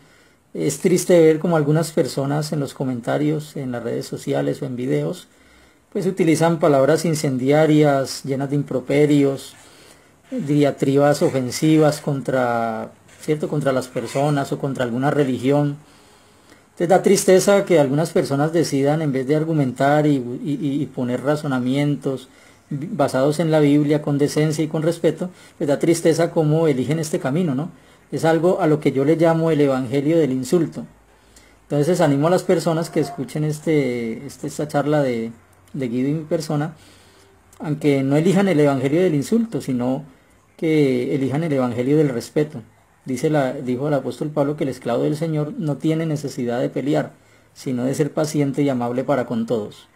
Es triste ver como algunas personas en los comentarios, en las redes sociales o en videos, pues utilizan palabras incendiarias, llenas de improperios, diatribas ofensivas contra, ¿cierto? Contra las personas o contra alguna religión. Entonces da tristeza que algunas personas decidan, en vez de argumentar y poner razonamientos basados en la Biblia con decencia y con respeto, pues da tristeza cómo eligen este camino, ¿no? Es algo a lo que yo le llamo el evangelio del insulto. Entonces animo a las personas que escuchen esta charla de Guido y mi persona, aunque no elijan el evangelio del insulto, sino que elijan el evangelio del respeto. Dijo el apóstol Pablo que el esclavo del Señor no tiene necesidad de pelear, sino de ser paciente y amable para con todos.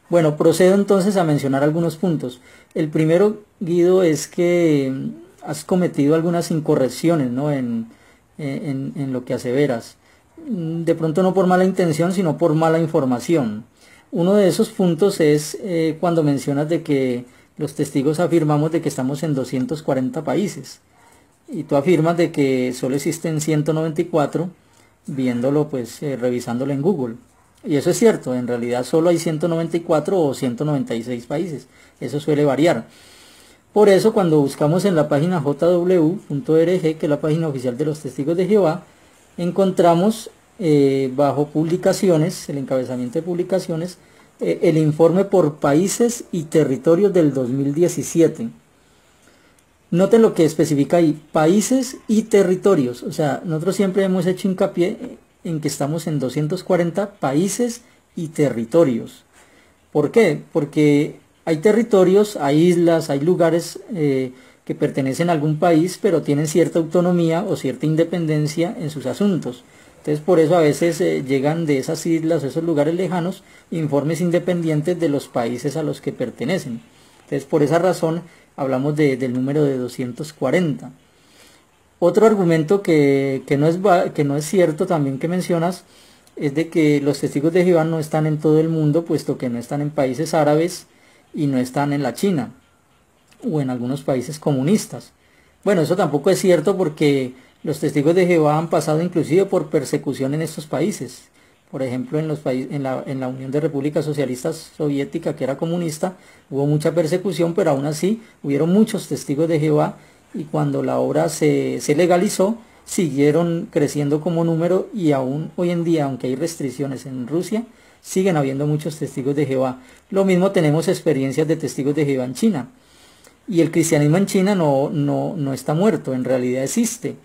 Bueno, procedo entonces a mencionar algunos puntos. El primero, Guido, es que has cometido algunas incorrecciones, ¿no? en lo que aseveras. De pronto no por mala intención, sino por mala información. Uno de esos puntos es cuando mencionas de que los testigos afirmamos de que estamos en 240 países. Y tú afirmas de que solo existen 194, viéndolo, pues, revisándolo en Google. Y eso es cierto, en realidad solo hay 194 o 196 países. Eso suele variar. Por eso, cuando buscamos en la página jw.org, que es la página oficial de los Testigos de Jehová, encontramos bajo publicaciones, el encabezamiento de publicaciones, el informe por países y territorios del 2017. Noten lo que especifica ahí, países y territorios. O sea, nosotros siempre hemos hecho hincapié en que estamos en 240 países y territorios. ¿Por qué? Porque hay territorios, hay islas, hay lugares que pertenecen a algún país, pero tienen cierta autonomía o cierta independencia en sus asuntos. Entonces, por eso a veces llegan de esas islas o esos lugares lejanos informes independientes de los países a los que pertenecen. Entonces, por esa razón hablamos del número de 240. Otro argumento que no es cierto también que mencionas es de que los testigos de Jehová no están en todo el mundo, puesto que no están en países árabes y no están en la China o en algunos países comunistas. Bueno, eso tampoco es cierto porque los testigos de Jehová han pasado inclusive por persecución en estos países. Por ejemplo, en los países, en la Unión de Repúblicas Socialistas Soviética, que era comunista, hubo mucha persecución, pero aún así hubieron muchos testigos de Jehová, y cuando la obra se legalizó, siguieron creciendo como número, y aún hoy en día, aunque hay restricciones en Rusia, siguen habiendo muchos testigos de Jehová. Lo mismo tenemos experiencias de testigos de Jehová en China. Y el cristianismo en China no está muerto, en realidad existe,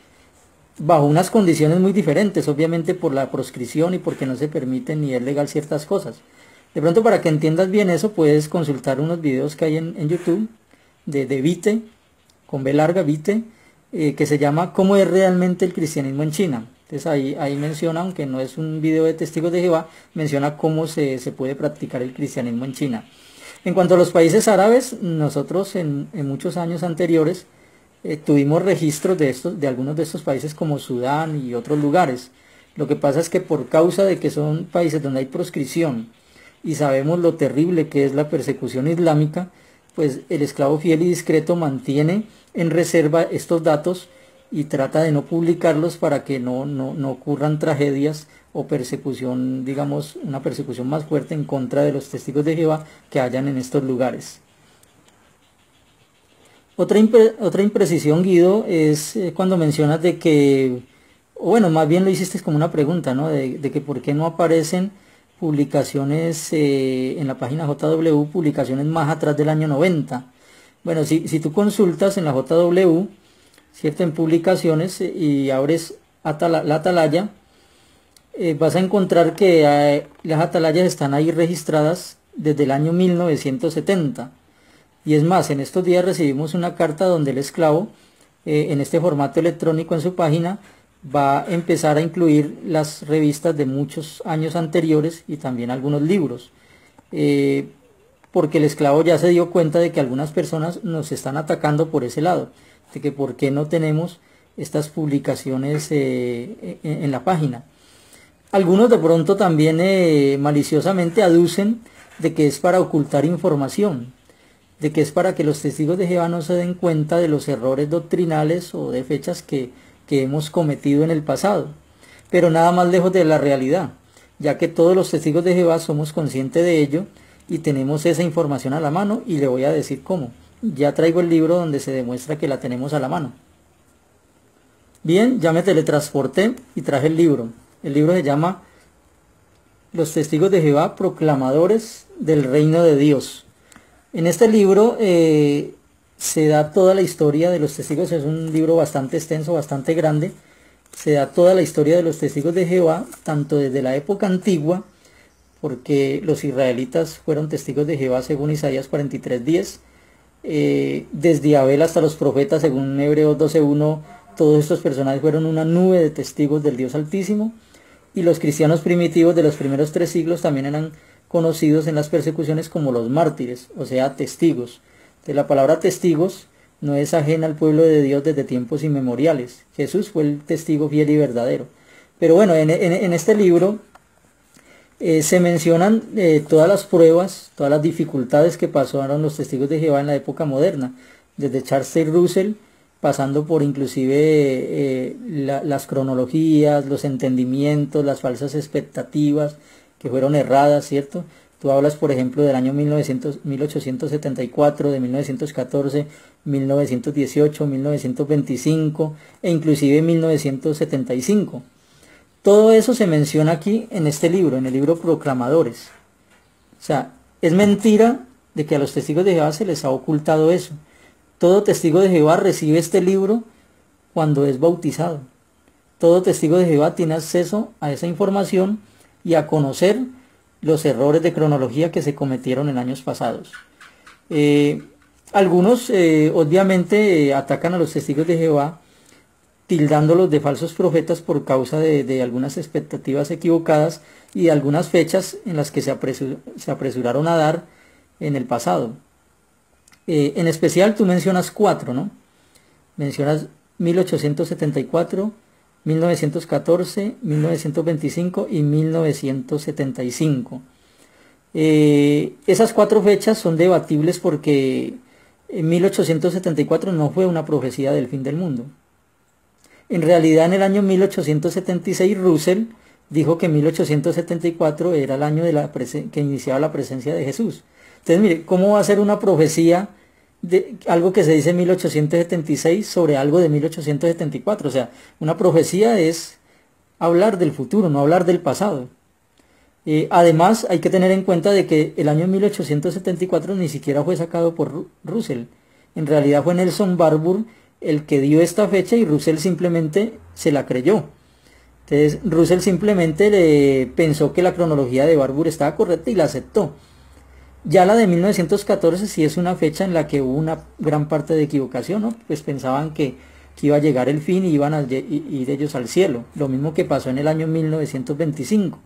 bajo unas condiciones muy diferentes, obviamente por la proscripción y porque no se permite ni es legal ciertas cosas. De pronto, para que entiendas bien eso, puedes consultar unos videos que hay en YouTube de Vite, con B larga, Vite, que se llama ¿Cómo es realmente el cristianismo en China? Entonces ahí menciona, aunque no es un video de testigos de Jehová, menciona cómo se puede practicar el cristianismo en China. En cuanto a los países árabes, nosotros en muchos años anteriores tuvimos registros de algunos de estos países como Sudán y otros lugares. Lo que pasa es que por causa de que son países donde hay proscripción y sabemos lo terrible que es la persecución islámica, pues el esclavo fiel y discreto mantiene en reserva estos datos y trata de no publicarlos para que no ocurran tragedias o persecución, digamos, una persecución más fuerte en contra de los testigos de Jehová que hayan en estos lugares. Otra imprecisión, Guido, es cuando mencionas de que, o bueno, más bien lo hiciste como una pregunta, ¿no? De que por qué no aparecen publicaciones en la página JW, publicaciones más atrás del año 90. Bueno, si tú consultas en la JW, ¿cierto? En publicaciones y abres la atalaya, vas a encontrar que las atalayas están ahí registradas desde el año 1970. Y es más, en estos días recibimos una carta donde el esclavo, en este formato electrónico en su página, va a empezar a incluir las revistas de muchos años anteriores y también algunos libros. Porque el esclavo ya se dio cuenta de que algunas personas nos están atacando por ese lado, de que por qué no tenemos estas publicaciones en la página. Algunos de pronto también maliciosamente aducen de que es para ocultar información, de que es para que los testigos de Jehová no se den cuenta de los errores doctrinales o de fechas que hemos cometido en el pasado, pero nada más lejos de la realidad, ya que todos los testigos de Jehová somos conscientes de ello y tenemos esa información a la mano, y le voy a decir cómo. Ya traigo el libro donde se demuestra que la tenemos a la mano. Bien, ya me teletransporté y traje el libro. El libro se llama Los testigos de Jehová, proclamadores del reino de Dios. En este libro se da toda la historia de los testigos. Es un libro bastante extenso, bastante grande. Se da toda la historia de los testigos de Jehová, tanto desde la época antigua, porque los israelitas fueron testigos de Jehová según Isaías 43:10, desde Abel hasta los profetas según Hebreos 12:1. Todos estos personajes fueron una nube de testigos del Dios Altísimo, y los cristianos primitivos de los primeros 3 siglos también eran conocidos en las persecuciones como los mártires, o sea, testigos. Entonces, la palabra testigos no es ajena al pueblo de Dios desde tiempos inmemoriales. Jesús fue el testigo fiel y verdadero. Pero bueno, en este libro se mencionan todas las pruebas, todas las dificultades que pasaron los testigos de Jehová en la época moderna, desde Charles Taze Russell, pasando por inclusive las cronologías, los entendimientos, las falsas expectativas que fueron erradas, ¿cierto? Tú hablas, por ejemplo, del año 1874, de 1914, 1918, 1925 e inclusive 1975. Todo eso se menciona aquí en este libro, en el libro Proclamadores. O sea, es mentira de que a los testigos de Jehová se les ha ocultado eso. Todo testigo de Jehová recibe este libro cuando es bautizado. Todo testigo de Jehová tiene acceso a esa información y a conocer los errores de cronología que se cometieron en años pasados. Algunos obviamente atacan a los testigos de Jehová, tildándolos de falsos profetas por causa de algunas expectativas equivocadas y de algunas fechas en las que se apresuraron a dar en el pasado. En especial tú mencionas 4, ¿no? Mencionas 1874, 1914, 1925 y 1975. Esas 4 fechas son debatibles porque en 1874 no fue una profecía del fin del mundo. En realidad, en el año 1876 Russell dijo que 1874 era el año que iniciaba la presencia de Jesús. Entonces, mire, ¿cómo va a ser una profecía de algo que se dice en 1876 sobre algo de 1874? O sea, una profecía es hablar del futuro, no hablar del pasado. Además, hay que tener en cuenta de que el año 1874 ni siquiera fue sacado por Russell. En realidad fue Nelson Barbour el que dio esta fecha y Russell simplemente se la creyó. Entonces, Russell simplemente le pensó que la cronología de Barbour estaba correcta y la aceptó. Ya la de 1914 sí es una fecha en la que hubo una gran parte de equivocación, ¿no? Pues pensaban que iba a llegar el fin y iban a ir ellos al cielo. Lo mismo que pasó en el año 1925.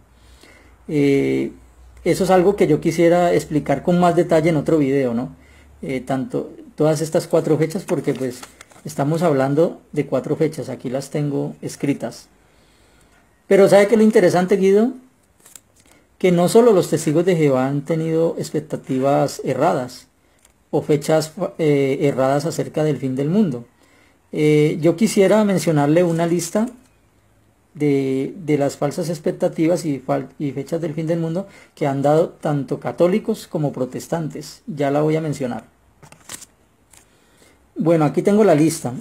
Eso es algo que yo quisiera explicar con más detalle en otro video, ¿no? Todas estas 4 fechas, porque pues estamos hablando de 4 fechas, aquí las tengo escritas. Pero ¿sabe qué es lo interesante, Guido? Que no solo los testigos de Jehová han tenido expectativas erradas o fechas erradas acerca del fin del mundo. Yo quisiera mencionarle una lista de las falsas expectativas y fechas del fin del mundo que han dado tanto católicos como protestantes. Ya la voy a mencionar. Bueno, aquí tengo la lista.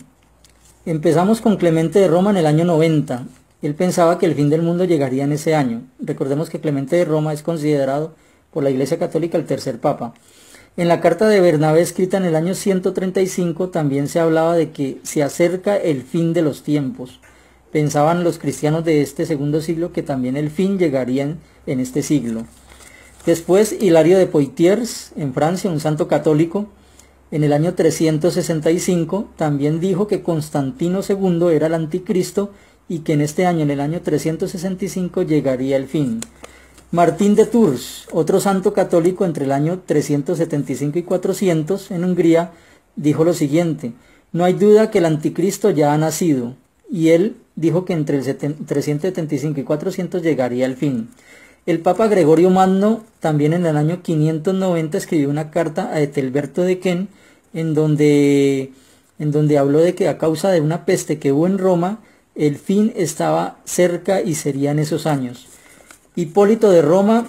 Empezamos con Clemente de Roma en el año 90. Él pensaba que el fin del mundo llegaría en ese año. Recordemos que Clemente de Roma es considerado por la Iglesia Católica el tercer papa. En la carta de Bernabé escrita en el año 135 también se hablaba de que se acerca el fin de los tiempos. Pensaban los cristianos de este segundo siglo que también el fin llegaría en este siglo. Después, Hilario de Poitiers, en Francia, un santo católico, en el año 365 también dijo que Constantino II era el anticristo y que en este año, en el año 365, llegaría el fin. Martín de Tours, otro santo católico entre el año 375 y 400 en Hungría, dijo lo siguiente: no hay duda que el anticristo ya ha nacido, y él dijo que entre el 375 y 400 llegaría el fin. El Papa Gregorio Magno también en el año 590 escribió una carta a Ethelberto de Ken en donde habló de que a causa de una peste que hubo en Roma, el fin estaba cerca y sería en esos años. Hipólito de Roma,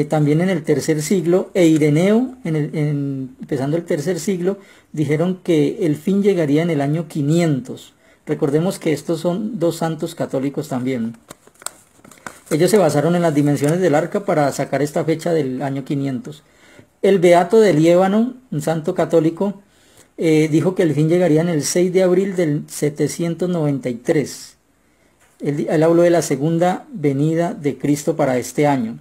también en el tercer siglo, e Ireneo, empezando el tercer siglo, dijeron que el fin llegaría en el año 500. Recordemos que estos son 2 santos católicos también. Ellos se basaron en las dimensiones del arca para sacar esta fecha del año 500. El Beato de Liébano, un santo católico, dijo que el fin llegaría en el 6 de abril del 793. Él habló de la segunda venida de Cristo para este año.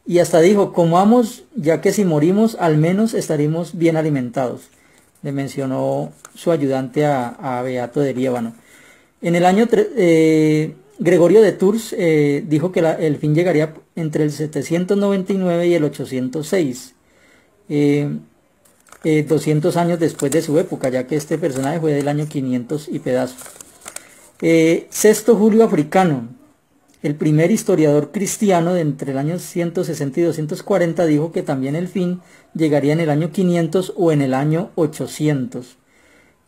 Y hasta dijo: comamos, ya que si morimos, al menos estaremos bien alimentados. Le mencionó su ayudante a Beato de Liébano. En el año Gregorio de Tours dijo que el fin llegaría entre el 799 y el 806. 200 años después de su época, ya que este personaje fue del año 500 y pedazo. Sexto Julio Africano, el primer historiador cristiano de entre el año 160 y 240, dijo que también el fin llegaría en el año 500 o en el año 800.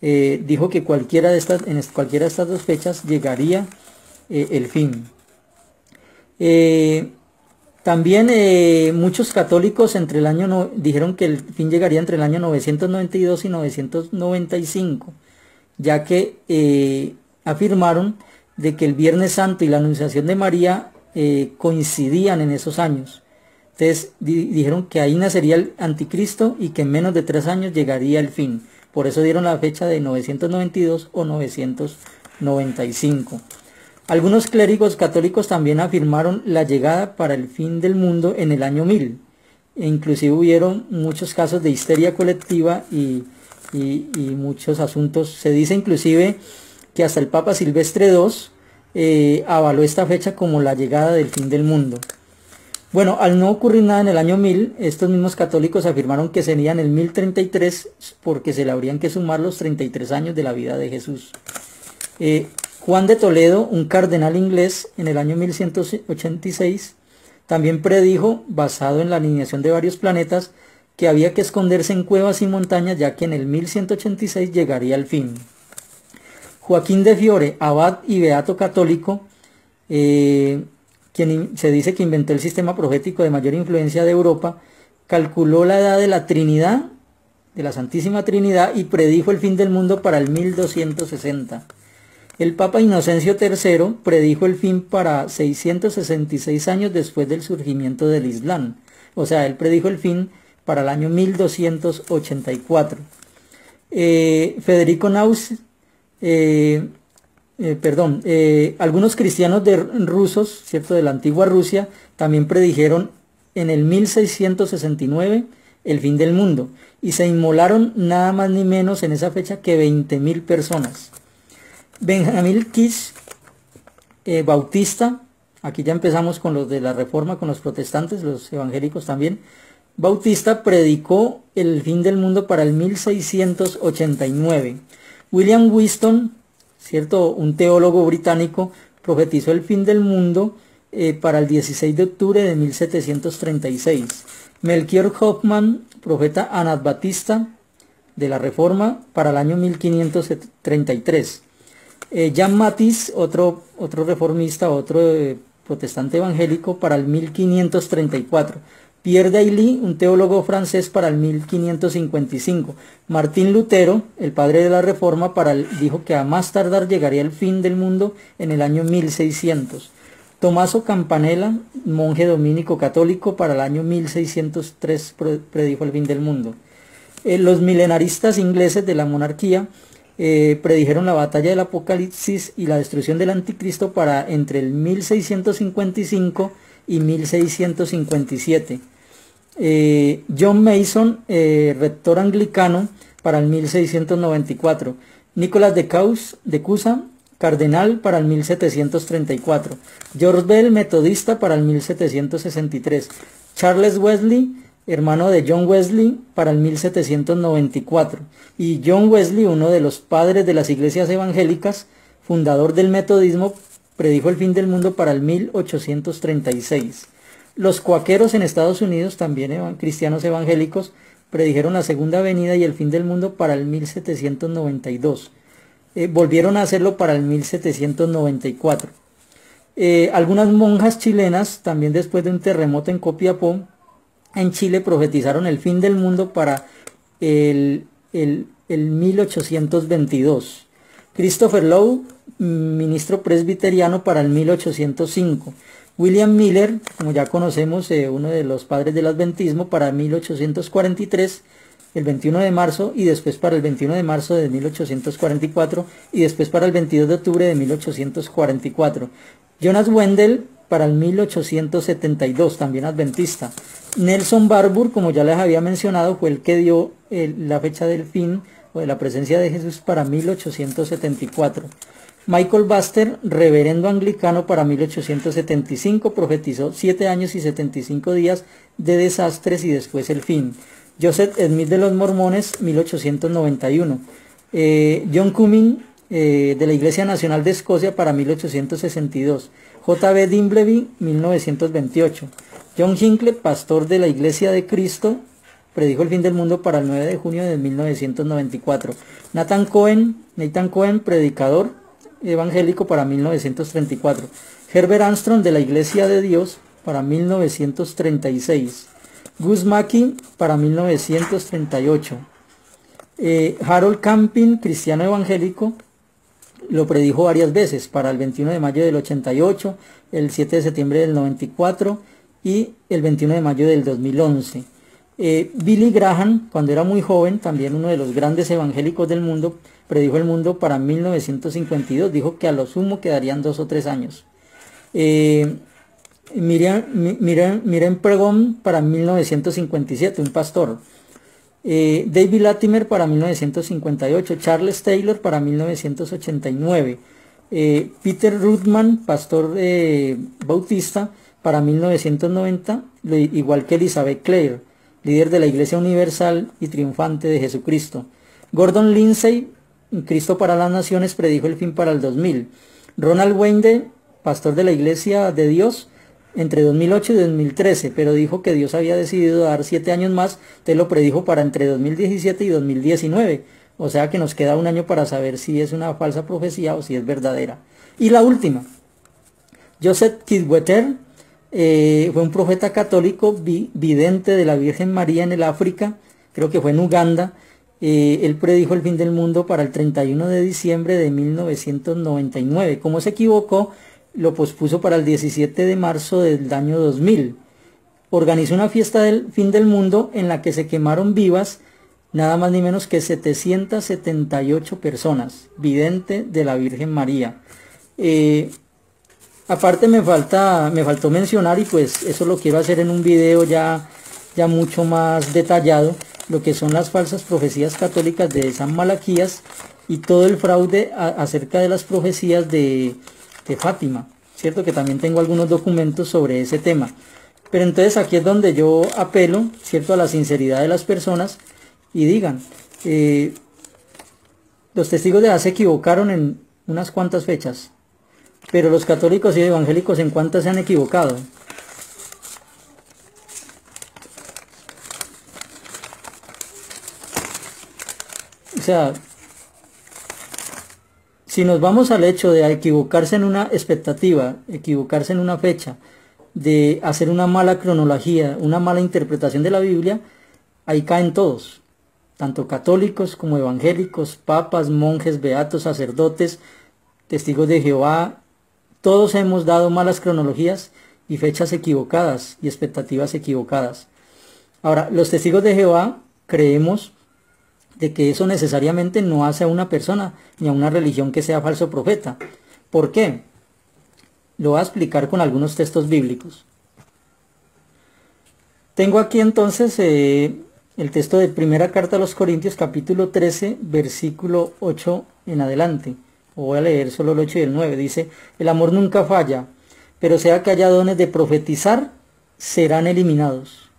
Dijo que en cualquiera de estas 2 fechas llegaría el fin. También muchos católicos dijeron que el fin llegaría entre el año 992 y 995, ya que afirmaron de que el Viernes Santo y la Anunciación de María coincidían en esos años. Entonces dijeron que ahí nacería el anticristo y que en menos de 3 años llegaría el fin. Por eso dieron la fecha de 992 o 995. Algunos clérigos católicos también afirmaron la llegada para el fin del mundo en el año 1000. E inclusive hubieron muchos casos de histeria colectiva y muchos asuntos. Se dice inclusive que hasta el Papa Silvestre II avaló esta fecha como la llegada del fin del mundo. Bueno, al no ocurrir nada en el año 1000, estos mismos católicos afirmaron que serían el 1033 porque se le habrían que sumar los 33 años de la vida de Jesús. Juan de Toledo, un cardenal inglés, en el año 1186, también predijo, basado en la alineación de varios planetas, que había que esconderse en cuevas y montañas, ya que en el 1186 llegaría el fin. Joaquín de Fiore, abad y beato católico, se dice que inventó el sistema profético de mayor influencia de Europa, calculó la edad de la Trinidad, de la Santísima Trinidad, y predijo el fin del mundo para el 1260. El Papa Inocencio III predijo el fin para 666 años después del surgimiento del Islam. O sea, él predijo el fin para el año 1284. Federico Naus, algunos cristianos rusos, ¿cierto?, de la antigua Rusia, también predijeron en el 1669 el fin del mundo, y se inmolaron nada más ni menos en esa fecha que 20.000 personas. Benjamin Kish, Bautista, aquí ya empezamos con los de la Reforma, con los protestantes, los evangélicos también. Bautista predicó el fin del mundo para el 1689. William Whiston, ¿cierto?, un teólogo británico, profetizó el fin del mundo para el 16 de octubre de 1736. Melchior Hoffman, profeta anabaptista de la Reforma, para el año 1533. Jean Matis, otro reformista, otro protestante evangélico, para el 1534. Pierre Dailly, un teólogo francés, para el 1555. Martín Lutero, el padre de la Reforma, dijo que a más tardar llegaría el fin del mundo en el año 1600. Tommaso Campanella, monje dominico católico, para el año 1603 predijo el fin del mundo. Los milenaristas ingleses de la monarquía predijeron la batalla del Apocalipsis y la destrucción del anticristo para entre el 1655 y 1657. John Mason, rector anglicano, para el 1694. Nicolás de Cusa, cardenal, para el 1734. George Bell, metodista, para el 1763. Charles Wesley, hermano de John Wesley, para el 1794. Y John Wesley, uno de los padres de las iglesias evangélicas, fundador del metodismo, predijo el fin del mundo para el 1836. Los cuáqueros en Estados Unidos, también cristianos evangélicos, predijeron la segunda venida y el fin del mundo para el 1792. Volvieron a hacerlo para el 1794. Algunas monjas chilenas, también después de un terremoto en Copiapó, en Chile, profetizaron el fin del mundo para el 1822. Christopher Lowe, ministro presbiteriano, para el 1805. William Miller, como ya conocemos, uno de los padres del adventismo, para 1843, el 21 de marzo, y después para el 21 de marzo de 1844, y después para el 22 de octubre de 1844. Jonas Wendell, para el 1872, también adventista. Nelson Barbour, como ya les había mencionado, fue el que dio la fecha del fin o de la presencia de Jesús para 1874. Michael Buster, reverendo anglicano, para 1875, profetizó 7 años y 75 días de desastres y después el fin. Joseph Smith de los Mormones, 1891. John Cumming, de la Iglesia Nacional de Escocia, para 1862. J.B. Dimbleby, 1928. John Hinckley, pastor de la Iglesia de Cristo, predijo el fin del mundo para el 9 de junio de 1994. Nathan Cohen, predicador evangélico, para 1934. Herbert Armstrong, de la Iglesia de Dios, para 1936. Gus Mackey, para 1938. Harold Camping, cristiano evangélico, lo predijo varias veces, para el 21 de mayo del 88, el 7 de septiembre del 94 y el 21 de mayo del 2011. Billy Graham, cuando era muy joven, también uno de los grandes evangélicos del mundo, predijo el mundo para 1952, dijo que a lo sumo quedarían 2 o 3 años. Miriam Pregón, para 1957, un pastor. David Latimer, para 1958. Charles Taylor, para 1989. Peter Ruthman, pastor bautista, para 1990, igual que Elizabeth Clare, líder de la Iglesia Universal y Triunfante de Jesucristo. Gordon Lindsay, Cristo para las Naciones, predijo el fin para el 2000. Ronald Wende, pastor de la Iglesia de Dios, entre 2008 y 2013, pero dijo que Dios había decidido dar 7 años más, te lo predijo para entre 2017 y 2019, o sea que nos queda un año para saber si es una falsa profecía o si es verdadera. Y la última, Joseph Kidwetter, fue un profeta católico vidente de la Virgen María en el África, creo que fue en Uganda. Él predijo el fin del mundo para el 31 de diciembre de 1999. Como se equivocó, lo pospuso para el 17 de marzo del año 2000. Organizó una fiesta del fin del mundo en la que se quemaron vivas nada más ni menos que 778 personas, vidente de la Virgen María. Aparte me faltó mencionar, y pues eso lo quiero hacer en un video ya mucho más detallado, lo que son las falsas profecías católicas de San Malaquías y todo el fraude acerca de las profecías de Fátima, ¿cierto? Que también tengo algunos documentos sobre ese tema. Pero entonces aquí es donde yo apelo, ¿cierto?, a la sinceridad de las personas y digan, los testigos de Jehová se equivocaron en unas cuantas fechas, pero los católicos y evangélicos, ¿en cuántas se han equivocado? O sea, si nos vamos al hecho de equivocarse en una expectativa, equivocarse en una fecha, de hacer una mala cronología, una mala interpretación de la Biblia, ahí caen todos, tanto católicos como evangélicos, papas, monjes, beatos, sacerdotes, testigos de Jehová. Todos hemos dado malas cronologías y fechas equivocadas y expectativas equivocadas. Ahora, los testigos de Jehová creemos de que eso necesariamente no hace a una persona ni a una religión que sea falso profeta. ¿Por qué? Lo voy a explicar con algunos textos bíblicos. Tengo aquí entonces el texto de primera carta a los Corintios, capítulo 13, versículo 8 en adelante. Voy a leer solo el 8 y el 9. Dice: el amor nunca falla, pero sea que haya dones de profetizar, serán eliminados.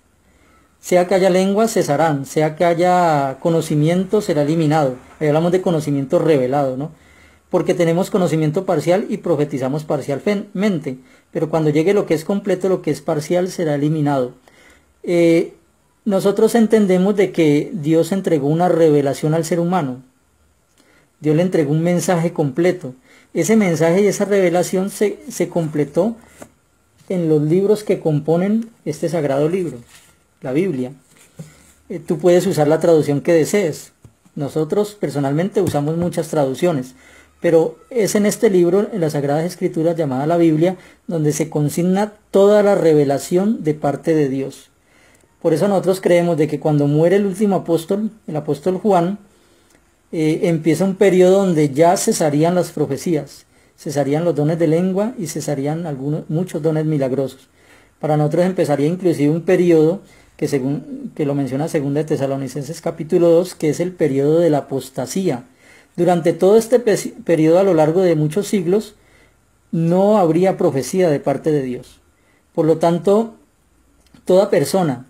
Sea que haya lenguas, cesarán. Sea que haya conocimiento, será eliminado. Ahí hablamos de conocimiento revelado, ¿no? Porque tenemos conocimiento parcial y profetizamos parcialmente. Pero cuando llegue lo que es completo, lo que es parcial será eliminado. Nosotros entendemos de que Dios entregó una revelación al ser humano. Dios le entregó un mensaje completo. Ese mensaje y esa revelación se completó en los libros que componen este sagrado libro, la Biblia. Tú puedes usar la traducción que desees. Nosotros personalmente usamos muchas traducciones, pero es en este libro, en las Sagradas Escrituras llamada la Biblia, donde se consigna toda la revelación de parte de Dios. Por eso nosotros creemos de que cuando muere el último apóstol, el apóstol Juan, empieza un periodo donde ya cesarían las profecías, cesarían los dones de lengua y cesarían muchos dones milagrosos. Para nosotros empezaría inclusive un periodo que lo menciona 2 de Tesalonicenses capítulo 2, que es el periodo de la apostasía. Durante todo este periodo, a lo largo de muchos siglos, no habría profecía de parte de Dios. Por lo tanto, toda persona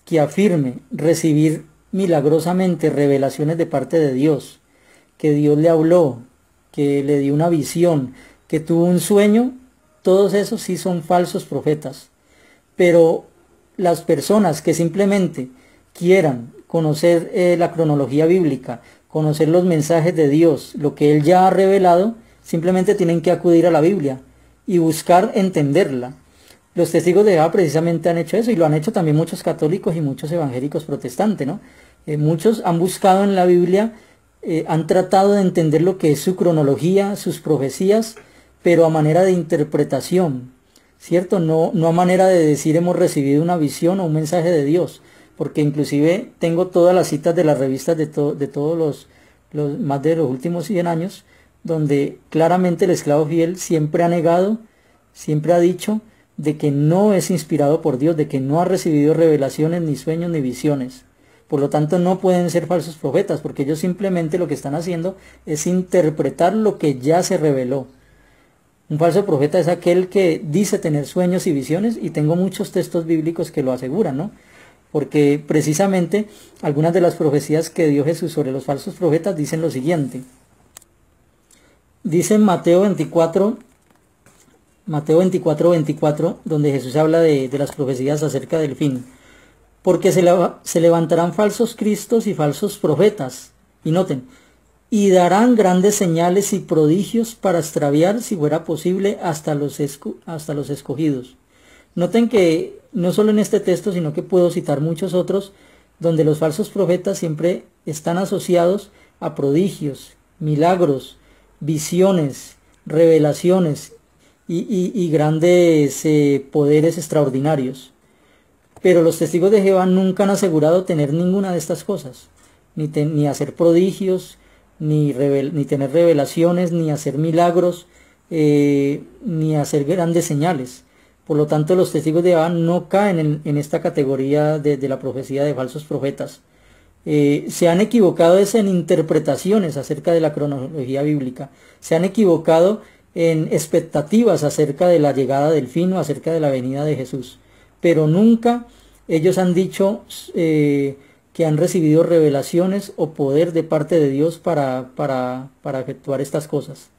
que afirme recibir milagrosamente revelaciones de parte de Dios, que Dios le habló, que le dio una visión, que tuvo un sueño, todos esos sí son falsos profetas. Pero las personas que simplemente quieran conocer la cronología bíblica, conocer los mensajes de Dios, lo que Él ya ha revelado, simplemente tienen que acudir a la Biblia y buscar entenderla. Los testigos de Jehová precisamente han hecho eso, y lo han hecho también muchos católicos y muchos evangélicos protestantes, ¿no? Muchos han buscado en la Biblia, han tratado de entender lo que es su cronología, sus profecías, pero a manera de interpretación, ¿cierto? No a manera de decir hemos recibido una visión o un mensaje de Dios, porque inclusive tengo todas las citas de las revistas de todos los más de los últimos 100 años, donde claramente el esclavo fiel siempre ha negado, siempre ha dicho de que no es inspirado por Dios, de que no ha recibido revelaciones, ni sueños, ni visiones. Por lo tanto, no pueden ser falsos profetas, porque ellos simplemente lo que están haciendo es interpretar lo que ya se reveló. Un falso profeta es aquel que dice tener sueños y visiones, y tengo muchos textos bíblicos que lo aseguran, ¿no? Porque precisamente algunas de las profecías que dio Jesús sobre los falsos profetas dicen lo siguiente. Dice en Mateo 24, 24, donde Jesús habla de las profecías acerca del fin. Porque se levantarán falsos cristos y falsos profetas. Y noten, y darán grandes señales y prodigios para extraviar, si fuera posible, hasta los escogidos. Noten que no solo en este texto, sino que puedo citar muchos otros, donde los falsos profetas siempre están asociados a prodigios, milagros, visiones, revelaciones y grandes poderes extraordinarios. Pero los testigos de Jehová nunca han asegurado tener ninguna de estas cosas, ni hacer prodigios, ni tener revelaciones, ni hacer milagros, ni hacer grandes señales. Por lo tanto, los testigos de Jehová no caen en esta categoría de la profecía de falsos profetas. Se han equivocado en interpretaciones acerca de la cronología bíblica. Se han equivocado en expectativas acerca de la llegada del fin o acerca de la venida de Jesús. Pero nunca ellos han dicho que han recibido revelaciones o poder de parte de Dios para efectuar estas cosas.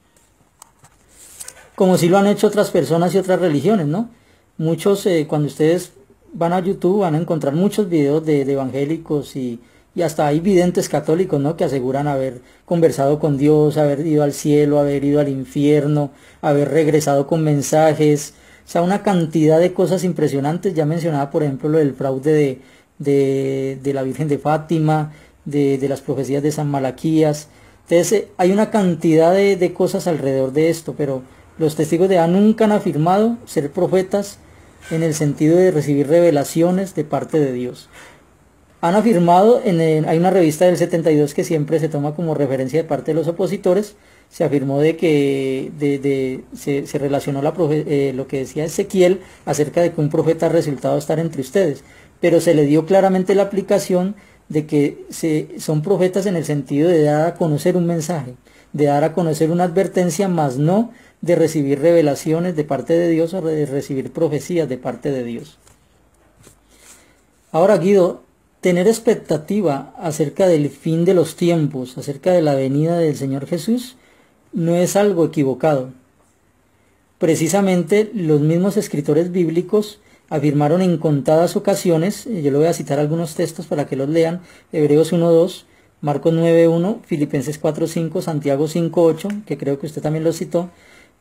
Como si lo han hecho otras personas y otras religiones, ¿no? Muchos, cuando ustedes van a YouTube, van a encontrar muchos videos de evangélicos y hasta hay videntes católicos, ¿no? Que aseguran haber conversado con Dios, haber ido al cielo, haber ido al infierno, haber regresado con mensajes. O sea, una cantidad de cosas impresionantes. Ya mencionaba, por ejemplo, lo del fraude de la Virgen de Fátima, de las profecías de San Malaquías. Entonces, hay una cantidad de cosas alrededor de esto, pero los testigos de Jehová nunca han afirmado ser profetas en el sentido de recibir revelaciones de parte de Dios. Han afirmado, hay una revista del 72 que siempre se toma como referencia de parte de los opositores, se afirmó de que se relacionó lo que decía Ezequiel acerca de que un profeta ha resultado estar entre ustedes, pero se le dio claramente la aplicación de que son profetas en el sentido de dar a conocer un mensaje, de dar a conocer una advertencia, más no de recibir revelaciones de parte de Dios o de recibir profecías de parte de Dios. Ahora, Guido, tener expectativa acerca del fin de los tiempos, acerca de la venida del Señor Jesús, no es algo equivocado. Precisamente los mismos escritores bíblicos afirmaron en contadas ocasiones, yo le voy a citar algunos textos para que los lean: Hebreos 1:2, Marcos 9:1, Filipenses 4:5, Santiago 5:8, que creo que usted también lo citó.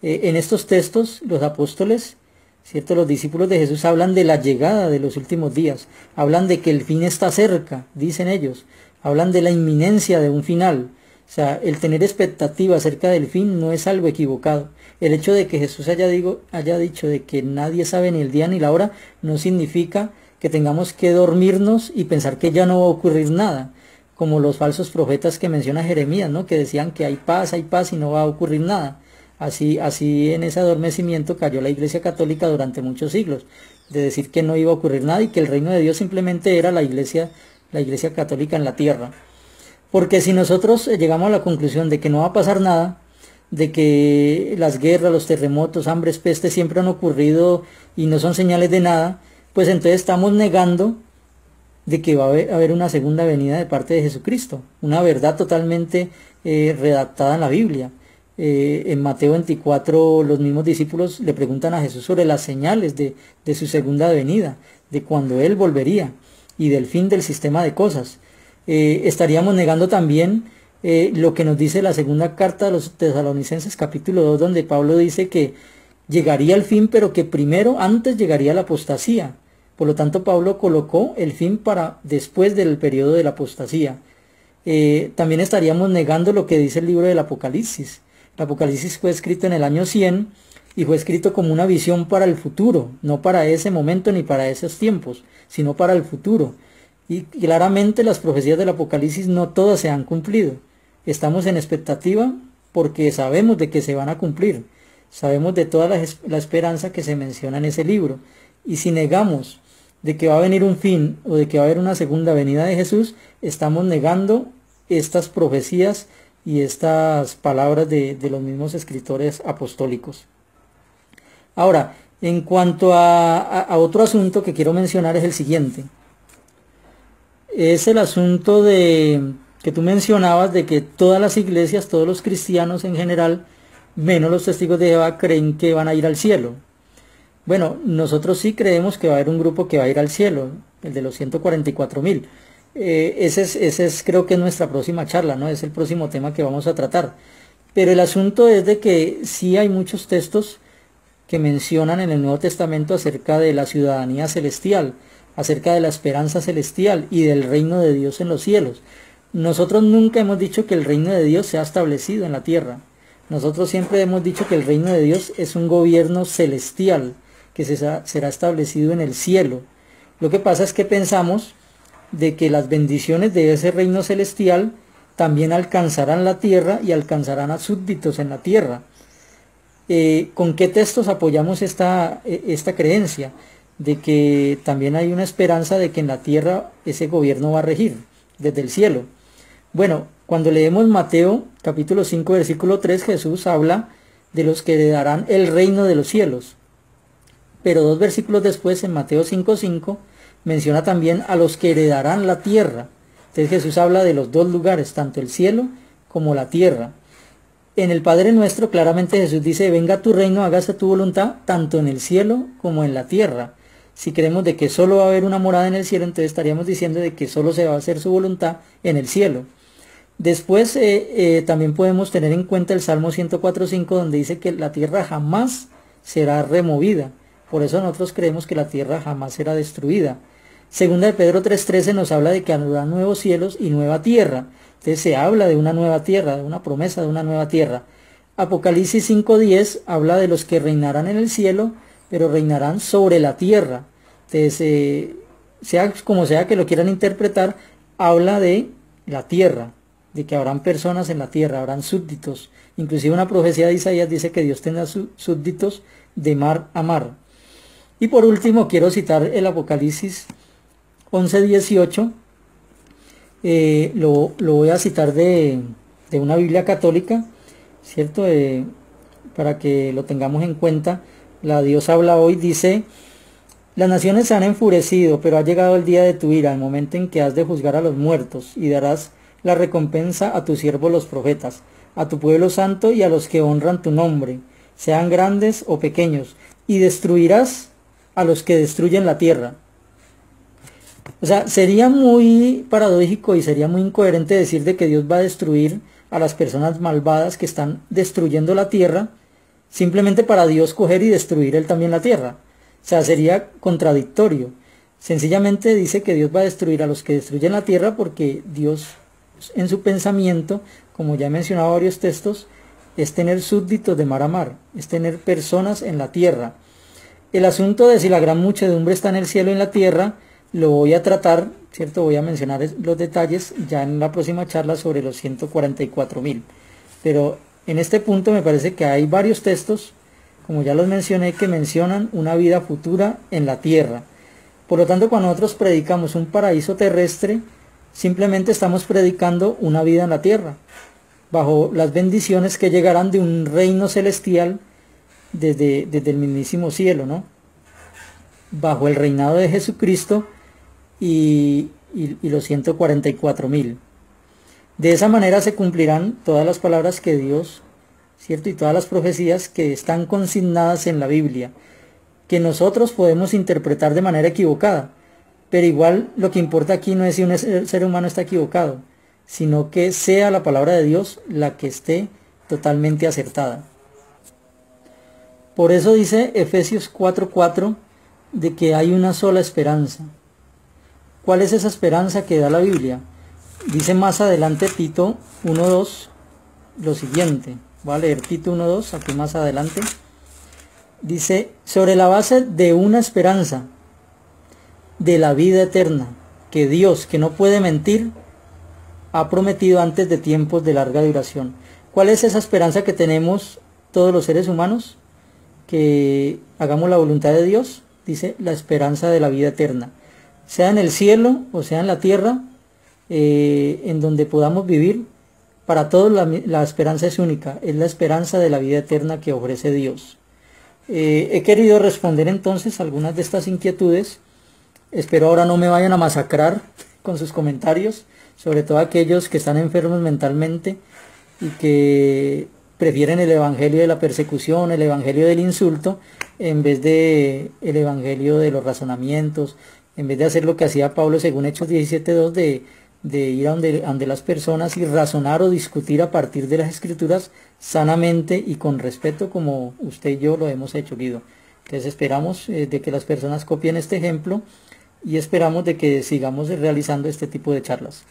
En estos textos los apóstoles, ¿cierto?, los discípulos de Jesús hablan de la llegada de los últimos días, hablan de que el fin está cerca, dicen ellos, hablan de la inminencia de un final. O sea, el tener expectativa acerca del fin no es algo equivocado. El hecho de que Jesús haya dicho de que nadie sabe ni el día ni la hora no significa que tengamos que dormirnos y pensar que ya no va a ocurrir nada, como los falsos profetas que menciona Jeremías, ¿no?, que decían que hay paz y no va a ocurrir nada. Así en ese adormecimiento cayó la Iglesia Católica durante muchos siglos, de decir que no iba a ocurrir nada y que el reino de Dios simplemente era la Iglesia Católica en la tierra. Porque si nosotros llegamos a la conclusión de que no va a pasar nada, de que las guerras, los terremotos, hambres, pestes siempre han ocurrido y no son señales de nada, pues entonces estamos negando de que va a haber una segunda venida de parte de Jesucristo, una verdad totalmente redactada en la Biblia. En Mateo 24 los mismos discípulos le preguntan a Jesús sobre las señales de su segunda venida, de cuando Él volvería y del fin del sistema de cosas. Estaríamos negando también lo que nos dice la segunda carta de los Tesalonicenses capítulo 2, donde Pablo dice que llegaría el fin, pero que antes llegaría la apostasía. Por lo tanto, Pablo colocó el fin para después del periodo de la apostasía. También estaríamos negando lo que dice el libro del Apocalipsis. El Apocalipsis fue escrito en el año 100 y fue escrito como una visión para el futuro, no para ese momento ni para esos tiempos, sino para el futuro. Y claramente las profecías del Apocalipsis no todas se han cumplido. Estamos en expectativa porque sabemos de que se van a cumplir. Sabemos de toda la esperanza que se menciona en ese libro. Y si negamos de que va a venir un fin o de que va a haber una segunda venida de Jesús, estamos negando estas profecías y estas palabras de los mismos escritores apostólicos. Ahora, en cuanto a otro asunto que quiero mencionar es el siguiente. Es el asunto que tú mencionabas de que todas las iglesias, todos los cristianos en general, menos los testigos de Jehová, creen que van a ir al cielo. Bueno, nosotros sí creemos que va a haber un grupo que va a ir al cielo, el de los 144,000. Ese creo que es nuestra próxima charla, ¿no? Es el próximo tema que vamos a tratar. Pero el asunto es de que sí hay muchos textos que mencionan en el Nuevo Testamento acerca de la ciudadanía celestial, acerca de la esperanza celestial y del reino de Dios en los cielos. Nosotros nunca hemos dicho que el reino de Dios se ha establecido en la tierra. Nosotros siempre hemos dicho que el reino de Dios es un gobierno celestial que será establecido en el cielo. Lo que pasa es que pensamos de que las bendiciones de ese reino celestial también alcanzarán la tierra y alcanzarán a súbditos en la tierra. ¿Con qué textos apoyamos esta creencia? De que también hay una esperanza de que en la tierra ese gobierno va a regir desde el cielo. Bueno, cuando leemos Mateo capítulo 5 versículo 3, Jesús habla de los que heredarán el reino de los cielos. Pero 2 versículos después, en Mateo 5:5, menciona también a los que heredarán la tierra. Entonces Jesús habla de los dos lugares, tanto el cielo como la tierra. En el Padre Nuestro claramente Jesús dice: venga tu reino, hágase tu voluntad, tanto en el cielo como en la tierra. Si creemos de que solo va a haber una morada en el cielo, entonces estaríamos diciendo de que solo se va a hacer su voluntad en el cielo. Después también podemos tener en cuenta el Salmo 104:5, donde dice que la tierra jamás será removida. Por eso nosotros creemos que la tierra jamás será destruida. Segunda de Pedro 3:13 nos habla de que habrá nuevos cielos y nueva tierra. Entonces se habla de una nueva tierra, de una promesa de una nueva tierra. Apocalipsis 5:10 habla de los que reinarán en el cielo, pero reinarán sobre la tierra. Entonces, sea como sea que lo quieran interpretar, habla de la tierra, de que habrán personas en la tierra, habrán súbditos. Inclusive una profecía de Isaías dice que Dios tendrá súbditos de mar a mar. Y por último quiero citar el Apocalipsis 11:18. Lo voy a citar de una Biblia católica, ¿cierto? Para que lo tengamos en cuenta. La Dios habla hoy, dice: las naciones se han enfurecido, pero ha llegado el día de tu ira, el momento en que has de juzgar a los muertos, y darás la recompensa a tus siervos los profetas, a tu pueblo santo y a los que honran tu nombre, sean grandes o pequeños, y destruirás a los que destruyen la tierra. O sea, sería muy paradójico y sería muy incoherente decir de que Dios va a destruir a las personas malvadas que están destruyendo la tierra, simplemente para Dios coger y destruir él también la tierra. O sea, sería contradictorio. Sencillamente dice que Dios va a destruir a los que destruyen la tierra porque Dios, en su pensamiento, como ya he mencionado varios textos, es tener súbditos de mar a mar, es tener personas en la tierra. El asunto de si la gran muchedumbre está en el cielo y en la tierra, lo voy a tratar, ¿cierto? Voy a mencionar los detalles ya en la próxima charla sobre los 144.000. Pero en este punto me parece que hay varios textos, como ya los mencioné, que mencionan una vida futura en la tierra. Por lo tanto, cuando nosotros predicamos un paraíso terrestre, simplemente estamos predicando una vida en la tierra, bajo las bendiciones que llegarán de un reino celestial desde el mismísimo cielo, ¿no? Bajo el reinado de Jesucristo y los 144.000. De esa manera se cumplirán todas las palabras que Dios, ¿cierto? Y todas las profecías que están consignadas en la Biblia, que nosotros podemos interpretar de manera equivocada. Pero igual lo que importa aquí no es si un ser humano está equivocado, sino que sea la palabra de Dios la que esté totalmente acertada. Por eso dice Efesios 4:4 de que hay una sola esperanza. ¿Cuál es esa esperanza que da la Biblia? Dice más adelante Tito 1:2 lo siguiente. Voy a leer Tito 1:2 aquí más adelante. Dice: sobre la base de una esperanza de la vida eterna, que Dios, que no puede mentir, ha prometido antes de tiempos de larga duración. ¿Cuál es esa esperanza que tenemos todos los seres humanos? Que hagamos la voluntad de Dios. Dice: la esperanza de la vida eterna, sea en el cielo o sea en la tierra, en donde podamos vivir. Para todos la esperanza es única, es la esperanza de la vida eterna que ofrece Dios. He querido responder entonces algunas de estas inquietudes. Espero ahora no me vayan a masacrar con sus comentarios, sobre todo aquellos que están enfermos mentalmente y que prefieren el evangelio de la persecución, el evangelio del insulto, en vez de el evangelio de los razonamientos, en vez de hacer lo que hacía Pablo según Hechos 17:2 de de ir ante las personas y razonar o discutir a partir de las escrituras sanamente y con respeto, como usted y yo lo hemos hecho, Guido. Entonces esperamos de que las personas copien este ejemplo y esperamos de que sigamos realizando este tipo de charlas.